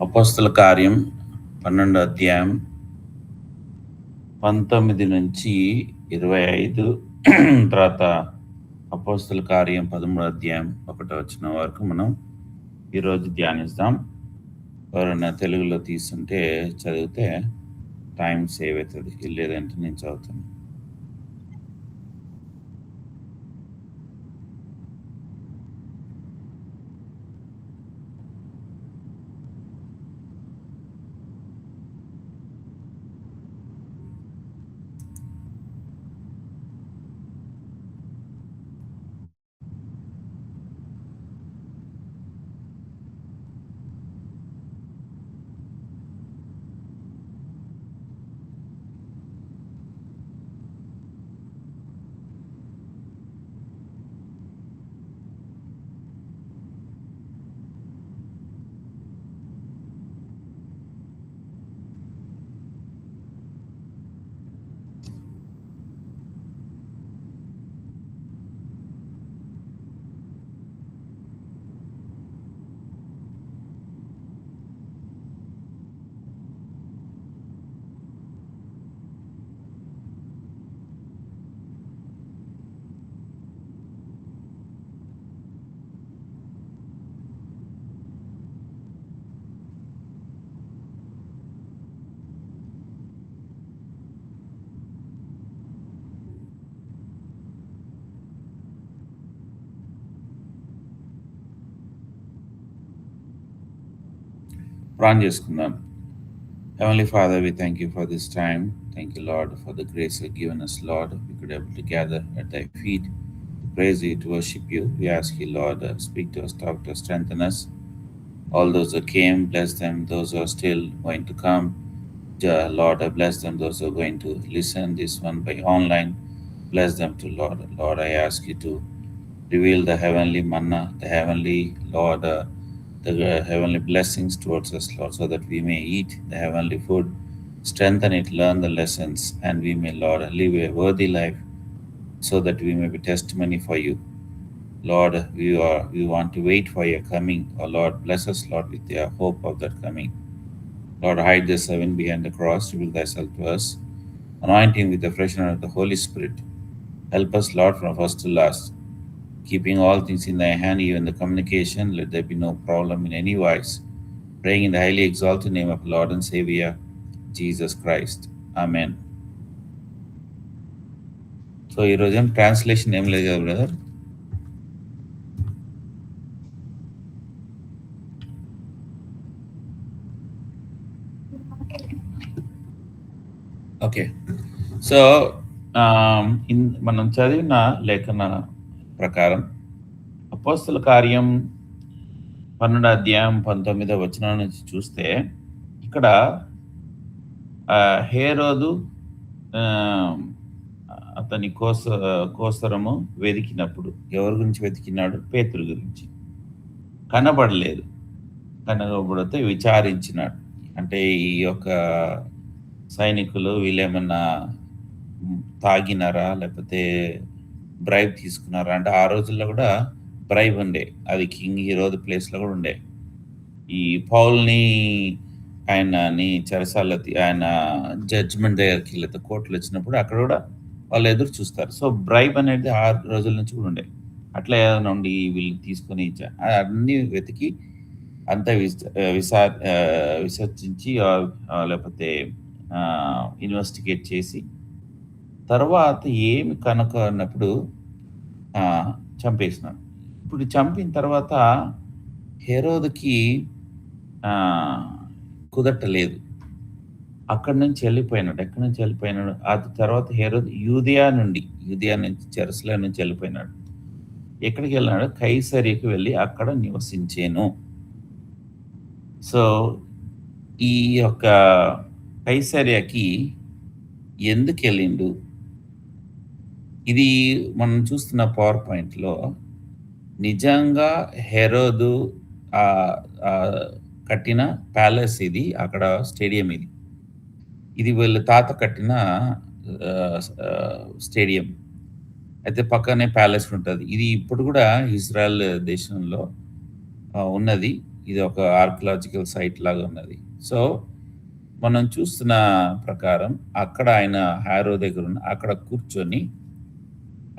అపోస్తల కార్యం 12 అధ్యాయం 19 నుంచి 25 తర్వాత అపోస్తల కార్యం 13 అధ్యాయం 1 వచనం వరకు మనం ఈరోజు ధ్యానిస్తాం. ఎవరైనా తెలుగులో తీసుంటే చదివితే టైం సేవ్ అవుతుంది, లేదంటే నేను చదువుతాను. ప్రార్థన చేసుకుందాం. Heavenly Father, we thank you for this time. Thank you, Lord, for the grace you've given us, Lord. We could be able to gather at thy feet, to praise you, to worship you. We ask you, Lord, speak to us, talk to us, strengthen us. All those who came, bless them. Those who are still going to come, Lord, bless them. Those who are going to listen this one by online, bless them too, Lord. Lord, I ask you to reveal the heavenly manna, the heavenly, Lord, the heavenly blessings towards us, Lord, so that we may eat the heavenly food, strengthen it, learn the lessons, and we may, Lord, live a worthy life so that we may be testimony for you. Lord, we want to wait for your coming. Oh Lord, bless us, Lord, with your hope of that coming. Lord, hide the seven behind the cross, reveal thyself to us, anointing with the freshness of the Holy Spirit. Help us, Lord, from first to last, keeping all things in thy hand, even the communication, let there be no problem in any wise. Praying in the highly exalted name of Lord and Savior, Jesus Christ. Amen. So ఈరోజు ఏం translation ఏం లేదు కదా brother? Okay. So మనం చదివిన లేఖన ప్రకారం అపోస్తల కార్యం 12 అధ్యాయం 19 వచనం నుంచి చూస్తే ఇక్కడ హేరోదు అతని కోసరము వెతికినప్పుడు ఎవరి గురించి వెతికినాడు? పేతురు గురించి. కనబడలేదు. కనబడితే విచారించినాడు. అంటే ఈ యొక్క సైనికులు వీళ్ళేమన్నా తాగినారా, లేకపోతే బ్రైబ్ తీసుకున్నారా అంటే ఆ రోజుల్లో కూడా బ్రైబ్ ఉండే. అది కింగ్ హీరోది ప్లేస్లో కూడా ఉండే. ఈ పౌల్ని ఆయనని చెరసాల ఆయన జడ్జిమెంట్ దగ్గరికి లేకపోతే కోర్టులు వచ్చినప్పుడు అక్కడ కూడా వాళ్ళు ఎదురు చూస్తారు. సో బ్రైబ్ అనేది ఆ రోజుల నుంచి కూడా ఉండే. అట్లా ఏదైనా ఉండి వీళ్ళు తీసుకొని అన్నీ వెతికి అంతా విసర్జించి లేకపోతే ఇన్వెస్టిగేట్ చేసి తర్వాత ఏమి కనుక్కున్నప్పుడు చంపేసినాడు. ఇప్పుడు చంపిన తర్వాత హెరోదుకి కుదరటలేదు. అక్కడి నుంచి వెళ్ళిపోయినాడు. ఎక్కడి నుంచి వెళ్ళిపోయినాడు? అది తర్వాత హెరోదు యూదియా నుంచి జెరూసలేం నుంచి వెళ్ళిపోయినాడు. ఎక్కడికి వెళ్ళినాడు? కైసరికి వెళ్ళి అక్కడ నివసించేను. సో ఈ యొక్క కైసరియాకి ఎందుకు వెళ్ళిండు? ఇది మనం చూస్తున్న పవర్ పాయింట్లో నిజంగా హెరోదు కట్టిన ప్యాలెస్ ఇది, అక్కడ స్టేడియం ఇది. ఇది వీళ్ళ తాత కట్టిన స్టేడియం. అయితే పక్కనే ప్యాలెస్ ఉంటుంది. ఇది ఇప్పుడు కూడా ఇజ్రాయెల్ దేశంలో ఉన్నది. ఇది ఒక ఆర్కియలాజికల్ సైట్ లాగా ఉన్నది. సో, మనం చూస్తున్న ప్రకారం అక్కడ ఆయన హారో దగ్గరున్న అక్కడ కూర్చొని,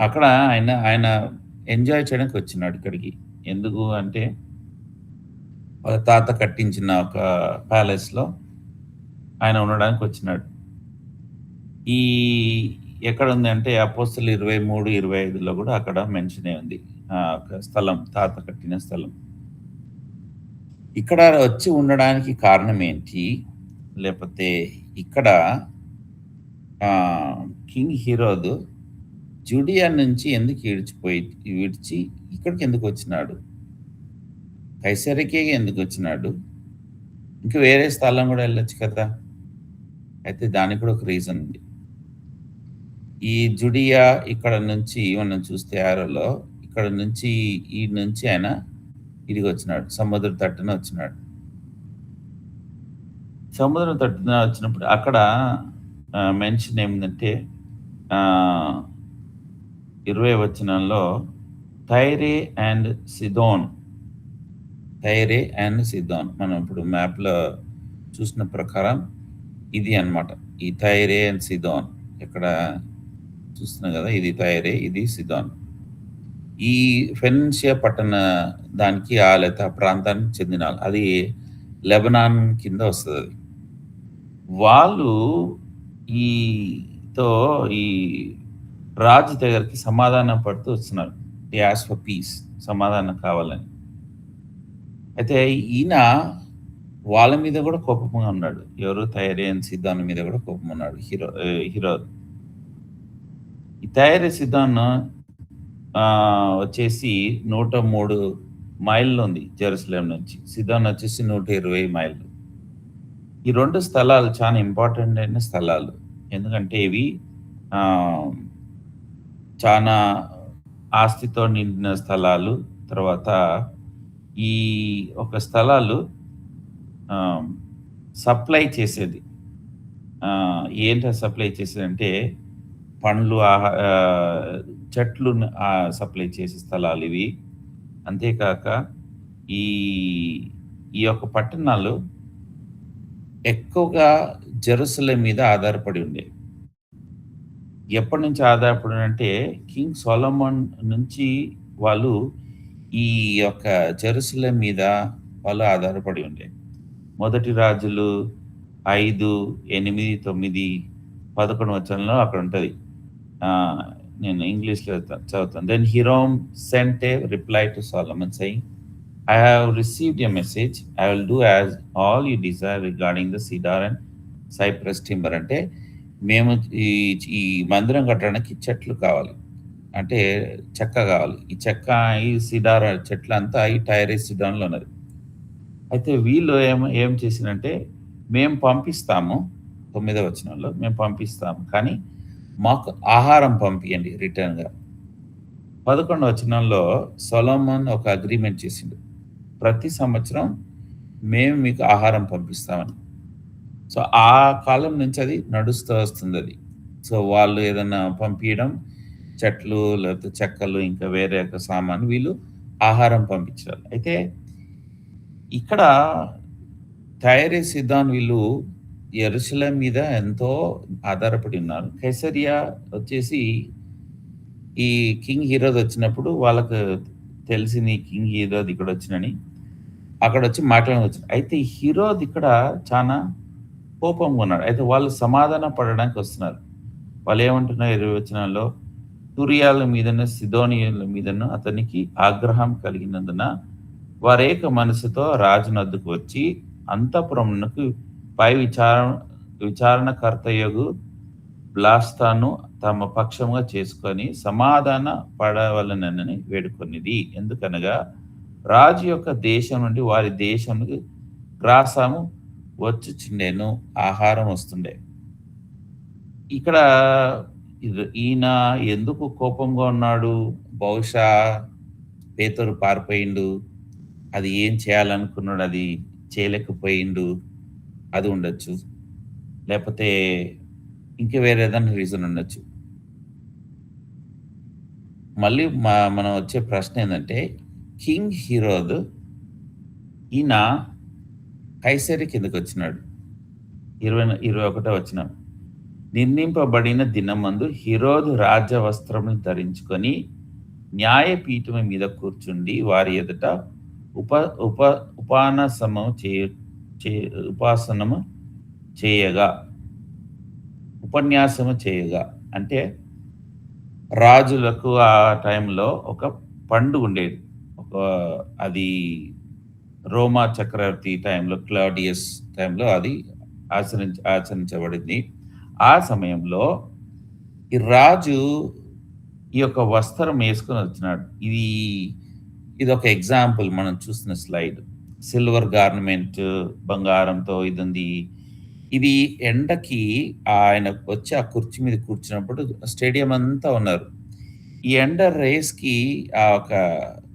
అక్కడ ఆయన ఎంజాయ్ చేయడానికి వచ్చినాడు ఇక్కడికి. ఎందుకు అంటే, వాళ్ళ తాత కట్టించిన ఒక ప్యాలెస్‌లో ఆయన ఉండడానికి వచ్చినాడు. ఈ ఎక్కడుంది అంటే అపోస్తలు 23, 25లో కూడా అక్కడ మెన్షన్ అయి ఉంది. ఒక స్థలం తాత కట్టిన స్థలం. ఇక్కడ వచ్చి ఉండడానికి కారణం ఏంటి? లేపోతే ఇక్కడ కింగ్ హీరోదు జుడియా నుంచి ఎందుకు విడిచి ఇక్కడికి ఎందుకు వచ్చినాడు? కైసరికే ఎందుకు వచ్చినాడు? ఇంకా వేరే స్థలం కూడా వెళ్ళొచ్చు కదా! అయితే దానికి కూడా ఒక రీజన్ ఉంది. ఈ జుడియా ఇక్కడ నుంచి మనం చూస్తే యారోలో ఇక్కడ నుంచి ఈ నుంచి ఆయన ఇడిగి వచ్చినాడు. సముద్ర తట్టున వచ్చినాడు. సముద్రం తట్టున వచ్చినప్పుడు అక్కడ మెన్షన్ ఏమిటంటే 20 వచనంలో టైరే అండ్ సిదోన్. టైరే అండ్ సిదోన్. మనం ఇప్పుడు మ్యాప్‌లో చూసిన ప్రకారం ఇది అన్నమాట. ఈ టైరే అండ్ సిదోన్. ఇక్కడ చూస్తున్నాం కదా! ఇది టైరే, ఇది సిదోన్. ఈ ఫెనిషియా పట్టణ దానికి లేకపోతే ఆ ప్రాంతానికి చెందిన అది లెబనాన్ కింద వస్తదది. వాళ్ళు ఈ రాజు దగ్గరికి సమాధానం పడుతూ వస్తున్నారు. They ask for piece. సమాధానం కావాలని. అయితే ఈయన వాళ్ళ మీద కూడా కోపంగా ఉన్నాడు. ఎవరు? తైరేన్ సిద్ధాన్ మీద కూడా కోపం ఉన్నాడు హీరో. ఈ తైరే సిద్ధాన్ వచ్చేసి 103 మైళ్ళు ఉంది జెరూసలేం నుంచి. సిదోన్ వచ్చేసి 120 మైళ్ళు. ఈ 2 స్థలాలు చాలా ఇంపార్టెంట్ అయిన స్థలాలు. ఎందుకంటే ఇవి చాలా ఆస్తితో నిండిన స్థలాలు. తర్వాత ఈ ఒక స్థలాలు సప్లై చేసేది. ఏంటి సప్లై చేసేదంటే పండ్లు, చెట్లు సప్లై చేసే స్థలాలు ఇవి. అంతేకాక ఈ యొక్క పట్టణాలు ఎక్కువగా జెరూసలేం మీద ఆధారపడి ఉండేవి. ఎప్పటి నుంచి ఆధారపడి అంటే కింగ్ సొలొమోన్ నుంచి వాళ్ళు ఈ యొక్క జెరూసలేం మీద వాళ్ళు ఆధారపడి ఉండేవి. మొదటి రాజులు 5, 8, 9, 11 వచనంలో అక్కడ ఉంటుంది. నేను ఇంగ్లీష్లో చదువుతాను. Then Hiram sent a reply to Solomon saying, I have received a message. I will do as all you desire regarding the cedar and cypress timber. అంటే మేము ఈ మందిరం కట్టడానికి చెట్లు కావాలి. అంటే చెక్క కావాలి. ఈ చెక్క, ఈ సిడార్ చెట్లు అంతా ఈ టైరెస్ సిడాన్లో ఉన్నది. అయితే వీళ్ళు ఏం చేసినంటే మేము పంపిస్తాము. 9వ వచనంలో మేము పంపిస్తాము. కానీ మాకు ఆహారం పంపియండి రిటర్న్‌గా. 11వ వచనంలో సొలొమోన్ ఒక అగ్రీమెంట్ చేసిండు. ప్రతి సంవత్సరం మేము మీకు ఆహారం పంపిస్తామని. సో ఆ కాలం నుంచి అది నడుస్తూ వస్తుంది అది. సో వాళ్ళు ఏదన్నా పంపించడం, చెట్లు లేకపోతే చెక్కలు ఇంకా వేరే యొక్క సామాను వీళ్ళు ఆహారం పంపించాలి. అయితే ఇక్కడ టైరే సిద్ధాన్ వీళ్ళు యెరూషలేం మీద ఎంతో ఆధారపడి ఉన్నారు. కైసరియా వచ్చేసి ఈ కింగ్ హీరోద్ వచ్చినప్పుడు వాళ్ళకు తెలిసింది కింగ్ హీరోద్ ఇక్కడ వచ్చినని. అక్కడ వచ్చి మాట్లాడడానికి వచ్చారు. అయితే ఈ హీరోద్ ఇక్కడ చాలా కోపంగా ఉన్నాడు. అయితే వాళ్ళు సమాధాన పడడానికి వస్తున్నారు. వాళ్ళు ఏమంటున్నారు 20 వచనాల్లో, తురియాల మీదను సిదోనియుల మీదను అతనికి ఆగ్రహం కలిగినందున వారేక మనసుతో రాజునొద్దకు వచ్చి అంతఃపురమునకు పై విచారణకర్తయగు బ్లాస్తాను తమ పక్షముగా చేసుకొని సమాధాన పడవలనని వేడుకొనిది. ఎందుకనగా రాజు యొక్క దేశం నుండి వారి దేశంకు గ్రాసము వచ్చుచుండెను, ఆహారం వస్తుండే. ఇక్కడ ఈయన ఎందుకు కోపంగా ఉన్నాడు? బహుశా పేతురు పారిపోయిండు, అది ఏం చేయాలనుకున్నాడు అది చేయలేకపోయిండు, అది ఉండొచ్చు. లేకపోతే ఇంకా వేరే ఏదైనా రీజన్ ఉండొచ్చు. మళ్ళీ మనం వచ్చే ప్రశ్న ఏంటంటే కింగ్ హీరోద్ ఈయన కైసరి కిందకి వచ్చినాడు. 21 వచనం. నిర్ణయింపబడిన దినమందు హీరోదు రాజ్య వస్త్రములు ధరించుకొని న్యాయపీఠం మీద కూర్చుండి వారి ఎదుట ఉప ఉప ఉపానసము చేయ చే ఉపాసనము చేయగా ఉపన్యాసము చేయగా అంటే రాజులకు ఆ టైంలో ఒక పండుగ ఉండేది. ఒక అది రోమా చక్రవర్తి టైంలో, క్లాడియస్ టైంలో అది ఆచరించబడింది. ఆ సమయంలో ఈ రాజు ఈ యొక్క వస్త్రం వేసుకొని వచ్చినాడు. ఇదొక ఎగ్జాంపుల్ మనం చూస్తున్న స్లైడ్. సిల్వర్ గార్నమెంట్, బంగారంతో ఇదుంది. ఇది ఎండకి ఆయన వచ్చి ఆ కుర్చీ మీద కూర్చున్నప్పుడు స్టేడియం అంతా ఉన్నారు. ఈ ఎండ రేస్‌కి ఆ ఒక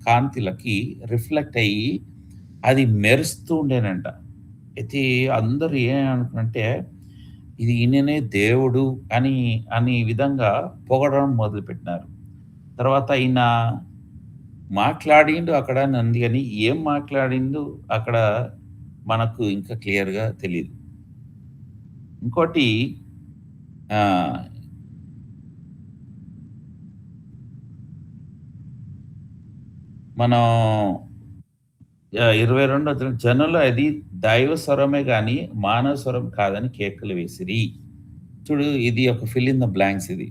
కాంతిలకి రిఫ్లెక్ట్ అయ్యి అది మెరుస్తూ ఉండేనంట. అయితే అందరూ ఏమనుకున్నారంటే, ఇది ఈయననే దేవుడు అని అని విధంగా పొగడడం మొదలుపెట్టినారు. తర్వాత ఈయన మాట్లాడిండు అక్కడ అని ఉంది గాని, ఏం మాట్లాడిండు అక్కడ మనకు ఇంకా క్లియర్‌గా తెలీదు. ఇంకోటి ఆహ్, మనం 22 వచనం జనులు అది దైవ స్వరమే గాని మానవ స్వరం కాదని కేకలు వేసిరి. చూడు ఇది ఒక ఫిల్ ఇన్ ద బ్లాంక్స్ ఇది.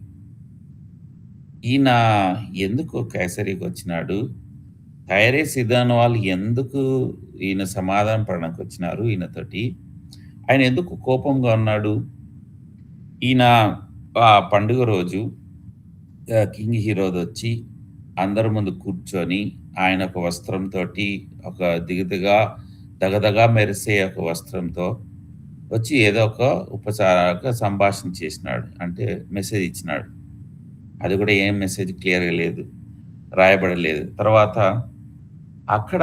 ఈయన ఎందుకు కైసరీకొచ్చినాడు? టైరే సీదోను వాళ్ళు ఎందుకు ఈయన సమాధాన పడడానికొచ్చినారు ఈయనతోటి? ఆయన ఎందుకు కోపంగా ఉన్నాడు? ఈయన ఆ పండుగ రోజు కింగ్ హీరోదొచ్చి అందరి ముందు కూర్చొని ఆయన ఒక వస్త్రంతోటి ఒక దగదగా మెరిసే ఒక వస్త్రంతో వచ్చి ఏదో ఒక ఉపచారక సంభాషణ చేసినాడు. అంటే మెసేజ్ ఇచ్చినాడు. అది కూడా ఏం మెసేజ్ క్లియర్‌గా లేదు. రాయబడలేదు. తర్వాత అక్కడ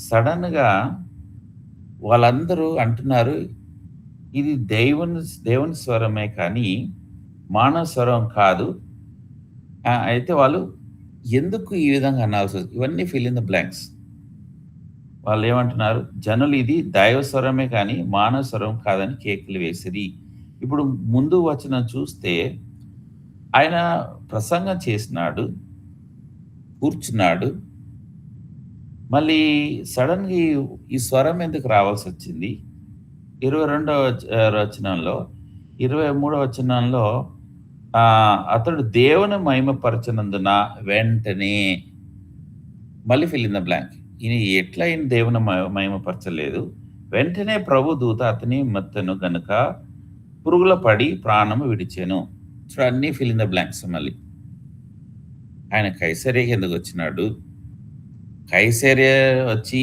సడెన్‌గా వాళ్ళందరూ అంటున్నారు, ఇది దేవుని స్వరమే కానీ మానవ స్వరం కాదు. అయితే వాళ్ళు ఎందుకు ఈ విధంగా అనాల్సొచ్చింది? ఇవన్నీ ఫిల్ ఇన్ ద బ్లాంక్స్. వాళ్ళేమంటున్నారు, జనులు ఇది దైవ స్వరమే కానీ మానవ స్వరం కాదని కేకలు వేసిరి. ఇప్పుడు ముందు వచనం చూస్తే ఆయన ప్రసంగం చేసినాడు, కూర్చున్నాడు. మళ్ళీ సడెన్‌గా ఈ స్వరం ఎందుకు రావాల్సొచ్చింది? 22వ వచనంలో, 23వ వచనంలో అతడు దేవుని మహిమపరచనందున వెంటనే మళ్ళీ ఫిల్ ఇన్ ద బ్లాంక్. ఈయన దేవుని మహిమపరచలేదు. వెంటనే ప్రభు దూత అతని మెత్తను గనుక పురుగుల పడి ప్రాణము విడిచెను. సో, అన్నీ ఫిల్ ఇన్ ద బ్లాంక్స్ మళ్ళీ. ఆయన కైసరియకి ఎందుకొచ్చినాడు? కైసర్య వచ్చి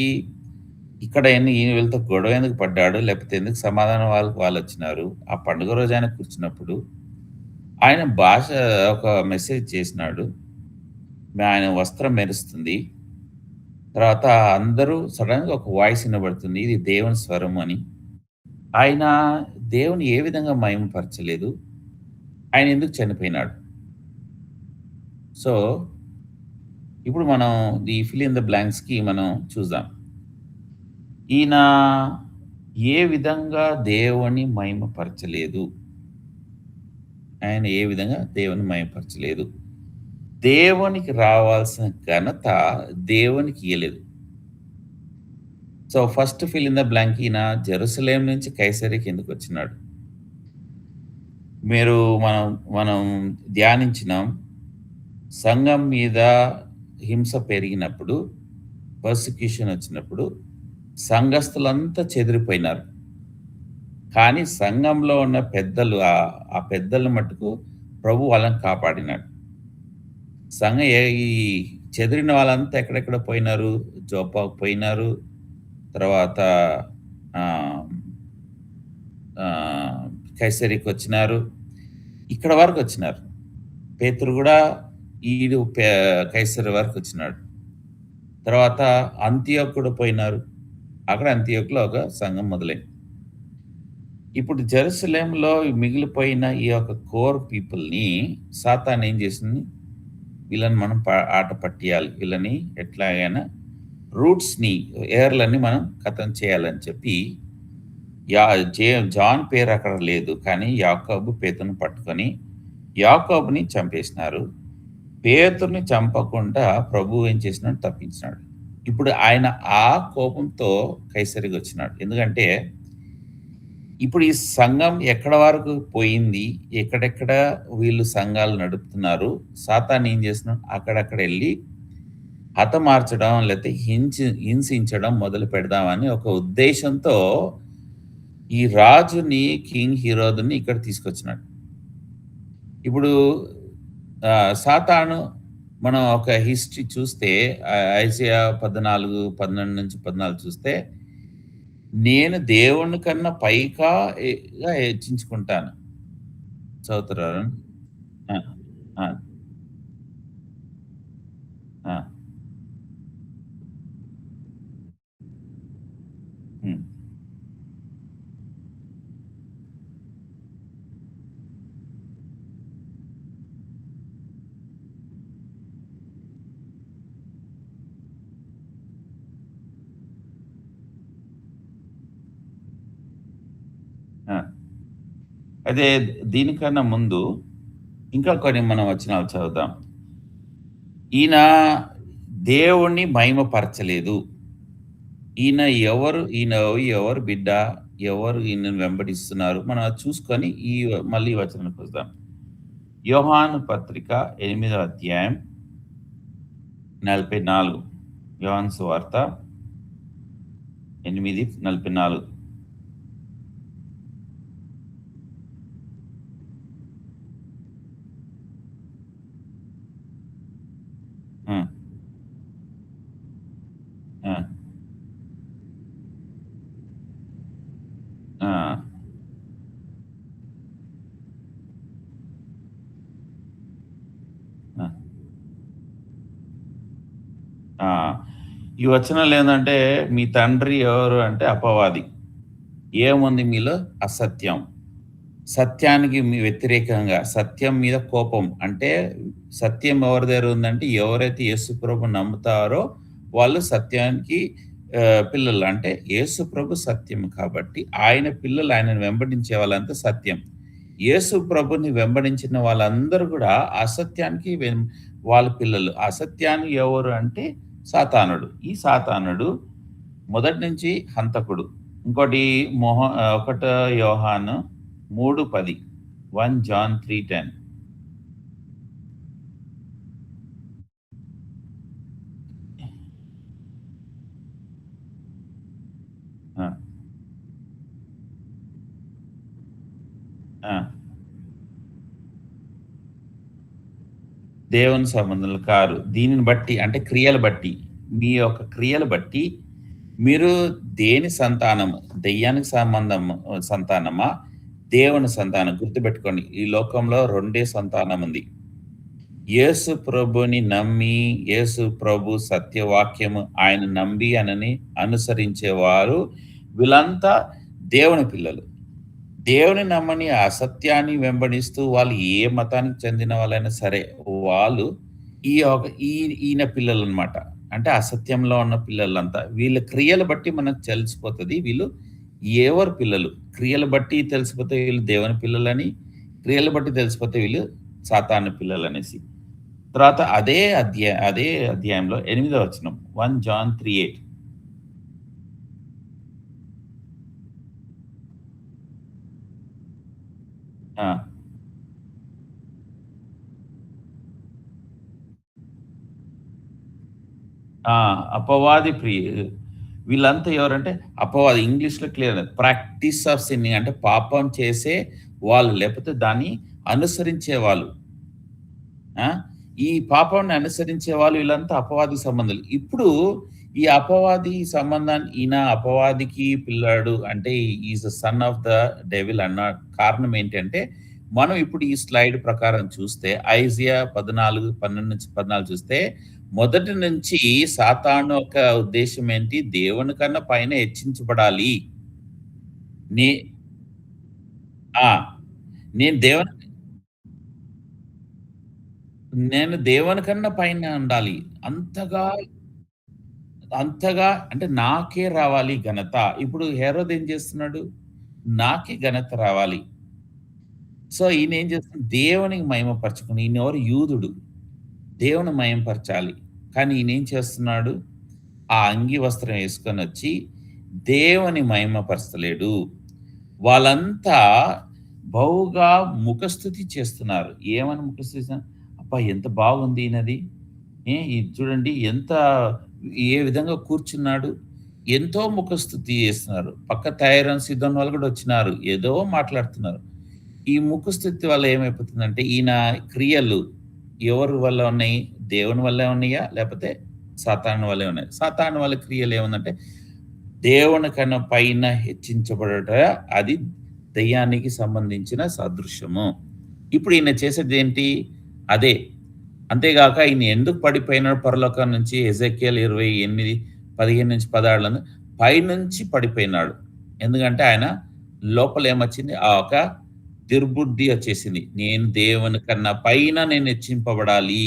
ఇక్కడ ఈయన వీళ్ళతో గొడవ ఎందుకు పడ్డాడు? లేకపోతే ఎందుకు సమాధానం వాళ్ళొచ్చినారు? ఆ పండుగ రోజు ఆయన కూర్చున్నప్పుడు ఆయన భాష ఒక మెసేజ్ చేసినాడు. ఆయన వస్త్రం మెరుస్తుంది. తర్వాత అందరూ సడెన్‌గా ఒక వాయిస్ వినబడుతుంది. ఇది దేవుని స్వరం అని. ఆయన దేవుని ఏ విధంగా మహిమపరచలేదు? ఆయన ఎందుకు చనిపోయినాడు? సో, ఇప్పుడు మనం ఈ ఫిల్ ఇన్ ద బ్లాంక్స్‌కి మనం చూద్దాం. ఈయన ఏ విధంగా దేవుని మహిమపరచలేదు? ఆయన ఏ విధంగా దేవుని మహిమపరచలేదు? దేవునికి రావాల్సిన ఘనత దేవునికి ఇయ్యలేదు. So, first fill in the blank ఈయన జెరూసలేం నుంచి కైసరీకి ఎందుకొచ్చినాడు? మీరు మనం మనం ధ్యానించినాం. సంఘం మీద హింస పెరిగినప్పుడు, పర్సిక్యూషన్ వచ్చినప్పుడు సంఘస్థులంతా చెదిరిపోయినారు. కానీ సంఘంలో ఉన్న పెద్దలు ఆ పెద్దల మట్టుకు ప్రభు వాళ్ళని కాపాడినాడు. ఈ చెదిరిన వాళ్ళంతా ఎక్కడెక్కడ పోయినారు? జోపాకు పోయినారు. తర్వాత ఆహ్, ఆహ్, కైసరీకొచ్చినారు. ఇక్కడ వరకొచ్చినారు. పేతురు గూడా ఈడు కైసరీ వరకొచ్చినాడు. తర్వాత అంతియోకు కూడా పోయినారు. అక్కడ అంతియోకులో ఒక సంఘం మొదలైంది. ఇప్పుడు జెరూసలేంలో మిగిలిపోయిన ఈ యొక్క కోర్ పీపుల్‌ని సాతాను ఏం చేసింది? వీళ్ళని మనం ఆట పట్టియాలి. వీళ్ళని ఎట్లాగైనా రూట్స్‌ని, ఏర్లని మనం ఖతం చేయాలని చెప్పి యా జే జాన్ పేరు అక్కడ లేదు. కానీ యాకోబు పేతురుని పట్టుకొని యాకోబుని చంపేసినారు. పేతురుని చంపకుండా ప్రభువు ఏం చేసినాడు తప్పించినాడు. ఇప్పుడు ఆయన ఆ కోపంతో కైసరికొచ్చినాడు. ఎందుకంటే ఇప్పుడు ఈ సంఘం ఎక్కడ వరకు పోయింది? ఎక్కడెక్కడ వీళ్ళు సంఘాలు నడుపుతున్నారు? సాతాను ఏం చేస్తున్నాడు? అక్కడక్కడ ఎళ్లి హతమార్చడం లేతే హింసించడం మొదలు పెడదామని ఒక ఉద్దేశంతో ఈ రాజుని, కింగ్ హీరోదుని ఇక్కడ తీసుకొచ్చినాడు. ఇప్పుడు సాతాను మనం ఒక హిస్టరీ చూస్తే ఐజయా 14, 12-14 చూస్తే, నేను దేవుని కన్నా పైగా గా హెచ్చించుకుంటాను. చదువుతారా? ఆ! ఆ! ఆ! హ్మ్. ఆ! అదే దీనికన్నా ముందు ఇంకా కొన్ని మనం వచనాలు చదువుదాం. ఈయన దేవుణ్ణి మహిమపరచలేదు. ఈయన ఎవరు బిడ్డ? ఎవరు ఈయనను వెంబడిస్తున్నారు? మనం అది చూసుకొని మళ్ళీ ఈ వచనానికి వద్దాం. యోహాను పత్రిక 8వ అధ్యాయం 44. యోహాను సువార్త 8:44. ఆ! ఆ! ఆ! ఆ! ఆ! ఈ వచనాలేందంటే, మీ తండ్రి ఎవరు అంటే అపవాది. ఏముంది మీలో? అసత్యం. సత్యానికి వ్యతిరేకంగా సత్యం మీద కోపం. అంటే సత్యం ఎవరి దగ్గర ఉందంటే ఎవరైతే యేసు ప్రభుని నమ్ముతారో వాళ్ళు సత్యానికి పిల్లలు. అంటే యేసు ప్రభు సత్యం కాబట్టి ఆయన పిల్లలు ఆయనను వెంబడించే వాళ్ళంతా సత్యం. యేసు ప్రభుని వెంబడించిన వాళ్ళందరూ కూడా అసత్యానికి వాళ్ళ పిల్లలు. అసత్యాన్ని ఎవరు అంటే సాతానుడు. ఈ సాతానుడు మొదటి నుంచి హంతకుడు. ఇంకోటి ఒకటో యోహాను 3:10. 1 జాన్ 3:10. ఆ! ఆ! దేవుని సంబంధులు కారు. దీనిని బట్టి అంటే క్రియలు బట్టి, మీ యొక్క క్రియలు బట్టి మీరు దేని సంతానము? దెయ్యానికి సంతానమా? దేవుని సంతానం. గుర్తుపెట్టుకోండి. ఈ లోకంలో రెండే సంతానం ఉంది. యేసు ప్రభుని నమ్మి, యేసు ప్రభు సత్యవాక్యము ఆయన నంబి అనని అనుసరించేవారు వీళ్ళంతా దేవుని పిల్లలు. దేవుని నమ్మని అసత్యాన్ని వెంబడిస్తూ వాళ్ళు ఏ మతానికి చెందిన వాళ్ళైనా సరే, వాళ్ళు ఈ ఒక ఈ ఈయన పిల్లలనమాట. అంటే అసత్యంలో ఉన్న పిల్లలంతా. వీళ్ళ క్రియలు బట్టి మనకు తెలిసిపోతది. వీళ్ళు ఎవరి పిల్లలు. క్రియలు బట్టి తెలిసిపోతే వీళ్ళు దేవుని పిల్లలని, క్రియలు బట్టి తెలిసిపోతే వీళ్ళు సాతాను పిల్లలనేసి. తర్వాత అదే అధ్యాయంలో 8వ వచనం 1 జాన్ 3:8. ఆ! ఆ! అపవాది వీళ్ళంతా ఎవరంటే అపవాది ఇంగ్లీష్‌లో క్లియర్ ప్రాక్టీస్ ఆఫ్ సిన్నింగ్ అంటే పాపం చేసే వాళ్ళు. లేపోతే దాన్ని అనుసరించే వాళ్ళు. ఆ! ఈ పాపాన్ని అనుసరించే వాళ్ళు వీళ్ళంతా అపవాది సంబంధులు. ఇప్పుడు ఈ అపవాది సంబంధాన్ని ఈయన అపవాదికి పిల్లాడు అంటే is the son of the devil అన్న కారణం ఏంటంటే, మనం ఇప్పుడు ఈ స్లైడ్ ప్రకారం చూస్తే ఐజియా 14, 12-14 చూస్తే మొదటి నుంచి సాతాను యొక్క ఉద్దేశ్యం ఏంటి? దేవుని కన్నా పైన హెచ్చించబడాలి. నే ఆ! నేను దేవుని నేను దేవుని కన్నా పైన ఉండాలి. అంతగా అంతగా అంటే నాకే రావాలి ఘనత. ఇప్పుడు హేరోద్ ఏం చేస్తున్నాడు? నాకే ఘనత రావాలి. సో, ఈయనేం చేస్తున్నాడు? దేవునికి మహిమపరచుకుని ఈయనెవరు యూదుడు. దేవుని మహిమపరచాలి. కానీ ఈయనేం చేస్తున్నాడు? ఆ అంగి వస్త్రం యేసుకొనొచ్చి దేవుని మహిమపరచలేడు. వాళ్ళంతా బహుగా ముఖస్తుతి చేస్తున్నారు. ఏమని ముఖస్తుతి అబ్బా! ఎంత బాగుంది ఈయనది. ఇది చూడండి ఎంత ఏ విధంగా కూర్చున్నాడు. ఎంతో ముఖస్తుతి చేస్తున్నారు. పక్క తైరన్, సీదోన్ వాళ్ళు కూడా వచ్చినారు. ఏదో మాట్లాడుతున్నారు. ఈ ముఖస్తుతి వల్ల ఏమైపోతుందంటే ఈయన క్రియలు ఎవరి వల్ల ఉన్నాయి? దేవుని వల్లే ఉన్నాయా? లేపోతే సాతాను వల్లే ఉన్నాయి. సాతాను వల్ల క్రియలు ఏముందంటే దేవుని కన్నా పైన హెచ్చించబడుట అది దెయ్యానికి సంబంధించిన సదృశ్యము. ఇప్పుడు ఈయన చేసేదేంటి? అదే. అంతేగాక ఈయన ఎందుకు పడిపోయినాడు పరలోకం నుంచి ఎజెకియేల్ 28, 15-16 పైనుంచి పడిపోయినాడు. ఎందుకంటే ఆయన లోపల ఏమొచ్చింది? ఆ ఒక దుర్బుద్ధి వచ్చేసింది. నేను దేవుని కన్నా పైన నేను హెచ్చింపబడాలి.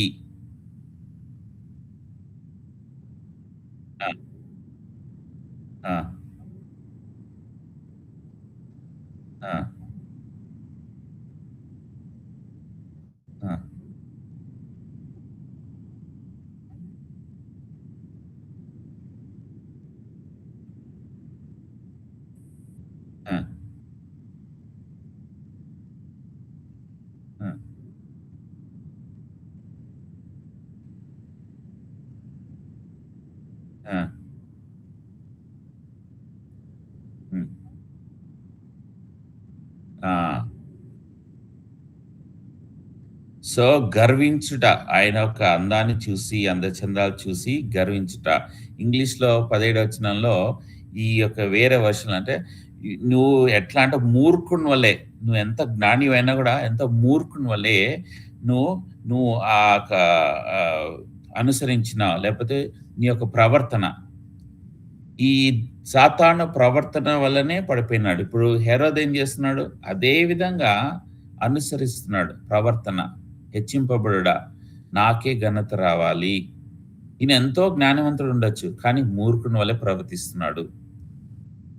ఆ! ఆ! ఆ! ఆ! ఆ! ఆ! ఆ! హ్మ్. ఆ! సో, గర్వించుట. ఆయన యొక్క అందాన్ని చూసి, అందచందాలు చూసి గర్వించుట. ఇంగ్లీష్‌లో 17 వచనంలో ఈ యొక్క వేరే వెర్షన్‌లో అంటే నువ్వు ఎట్లా అంటే మూర్ఖుని వలె, నువ్వెంత జ్ఞానివైనా గూడా ఎంత మూర్ఖుని వలె నువ్వు నువ్వు ఆ యొక్క ఆహ్, అనుసరించిన లేకపోతే నీ యొక్క ప్రవర్తన ఈ సాతాను ప్రవర్తన వల్లనే పడిపోయినాడు. ఇప్పుడు హెరోద్ ఏం చేస్తున్నాడు? అదే విధంగా అనుసరిస్తున్నాడు ప్రవర్తన. హెచ్చింపబడుట. నాకే ఘనత రావాలి. ఈయన ఎంతో జ్ఞానవంతుడు ఉండొచ్చు. కానీ మూర్ఖుని వలె ప్రవర్తిస్తున్నాడు.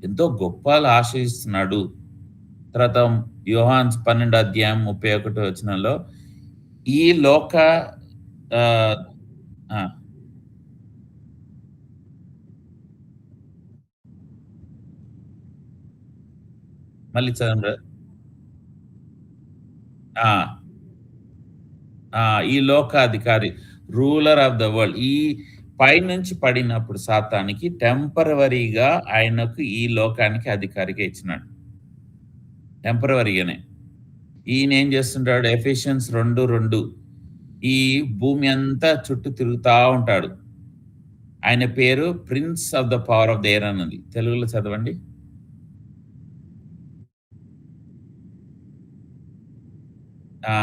ఎంతో గొప్పలు ఆశయిస్తున్నాడు. తర్వాత యోహాను 12 అధ్యాయం 31 వచనంలో ఈ లోక ఆహ్, ఆ! మళ్ళీ చదవండి బ్రదర్. ఆ! ఆ! ఈ లోకాధికారి. Ruler of the world. ఈ పైనుంచి పడినప్పుడు సాతానికి టెంపరవరీగా ఆయనకు ఈ లోకానికి అధికారిగా ఇచ్చినాడు. టెంపరవరీగానే. ఈయనేం చేస్తుంటాడు ఎఫెసియన్స్ 2:2 ఈ భూమి అంతా చుట్టూ తిరుగుతా ఉంటాడు. ఆయన పేరు prince of the power of the air అని ఉంది. తెలుగులో చదవండి. ఆ!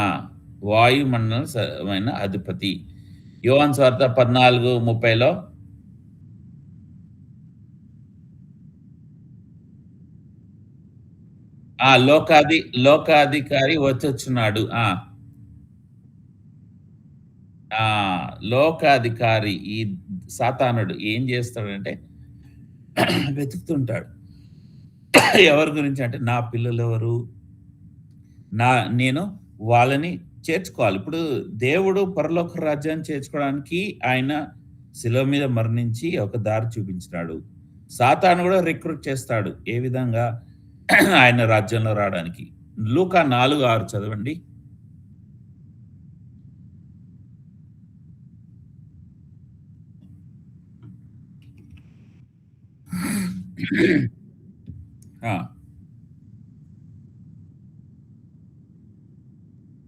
వాయుమండల మైన అధిపతి. యోహాను సువార్త 14:30లో ఆ! లోకాధికారి వచ్చొచ్చున్నాడు. ఆ! ఆ! లోకాధికారి ఈ సాతానుడు ఏం చేస్తాడంటే వెతుకుతుంటాడు. ఎవరి గురించి అంటే నా పిల్లలెవరు? నా నేను వాళ్ళని చేర్చుకోవాలి. ఇప్పుడు దేవుడు పరలోక రాజ్యాన్ని చేర్చుకోవడానికి ఆయన శిలువ మీద మరణించి ఒక దారి చూపించినాడు. సాతాను గూడా రిక్రూట్ చేస్తాడు. ఏ విధంగా ఆయన రాజ్యంలో రావడానికి. లూకా 4:6 చదవండి. ఆ!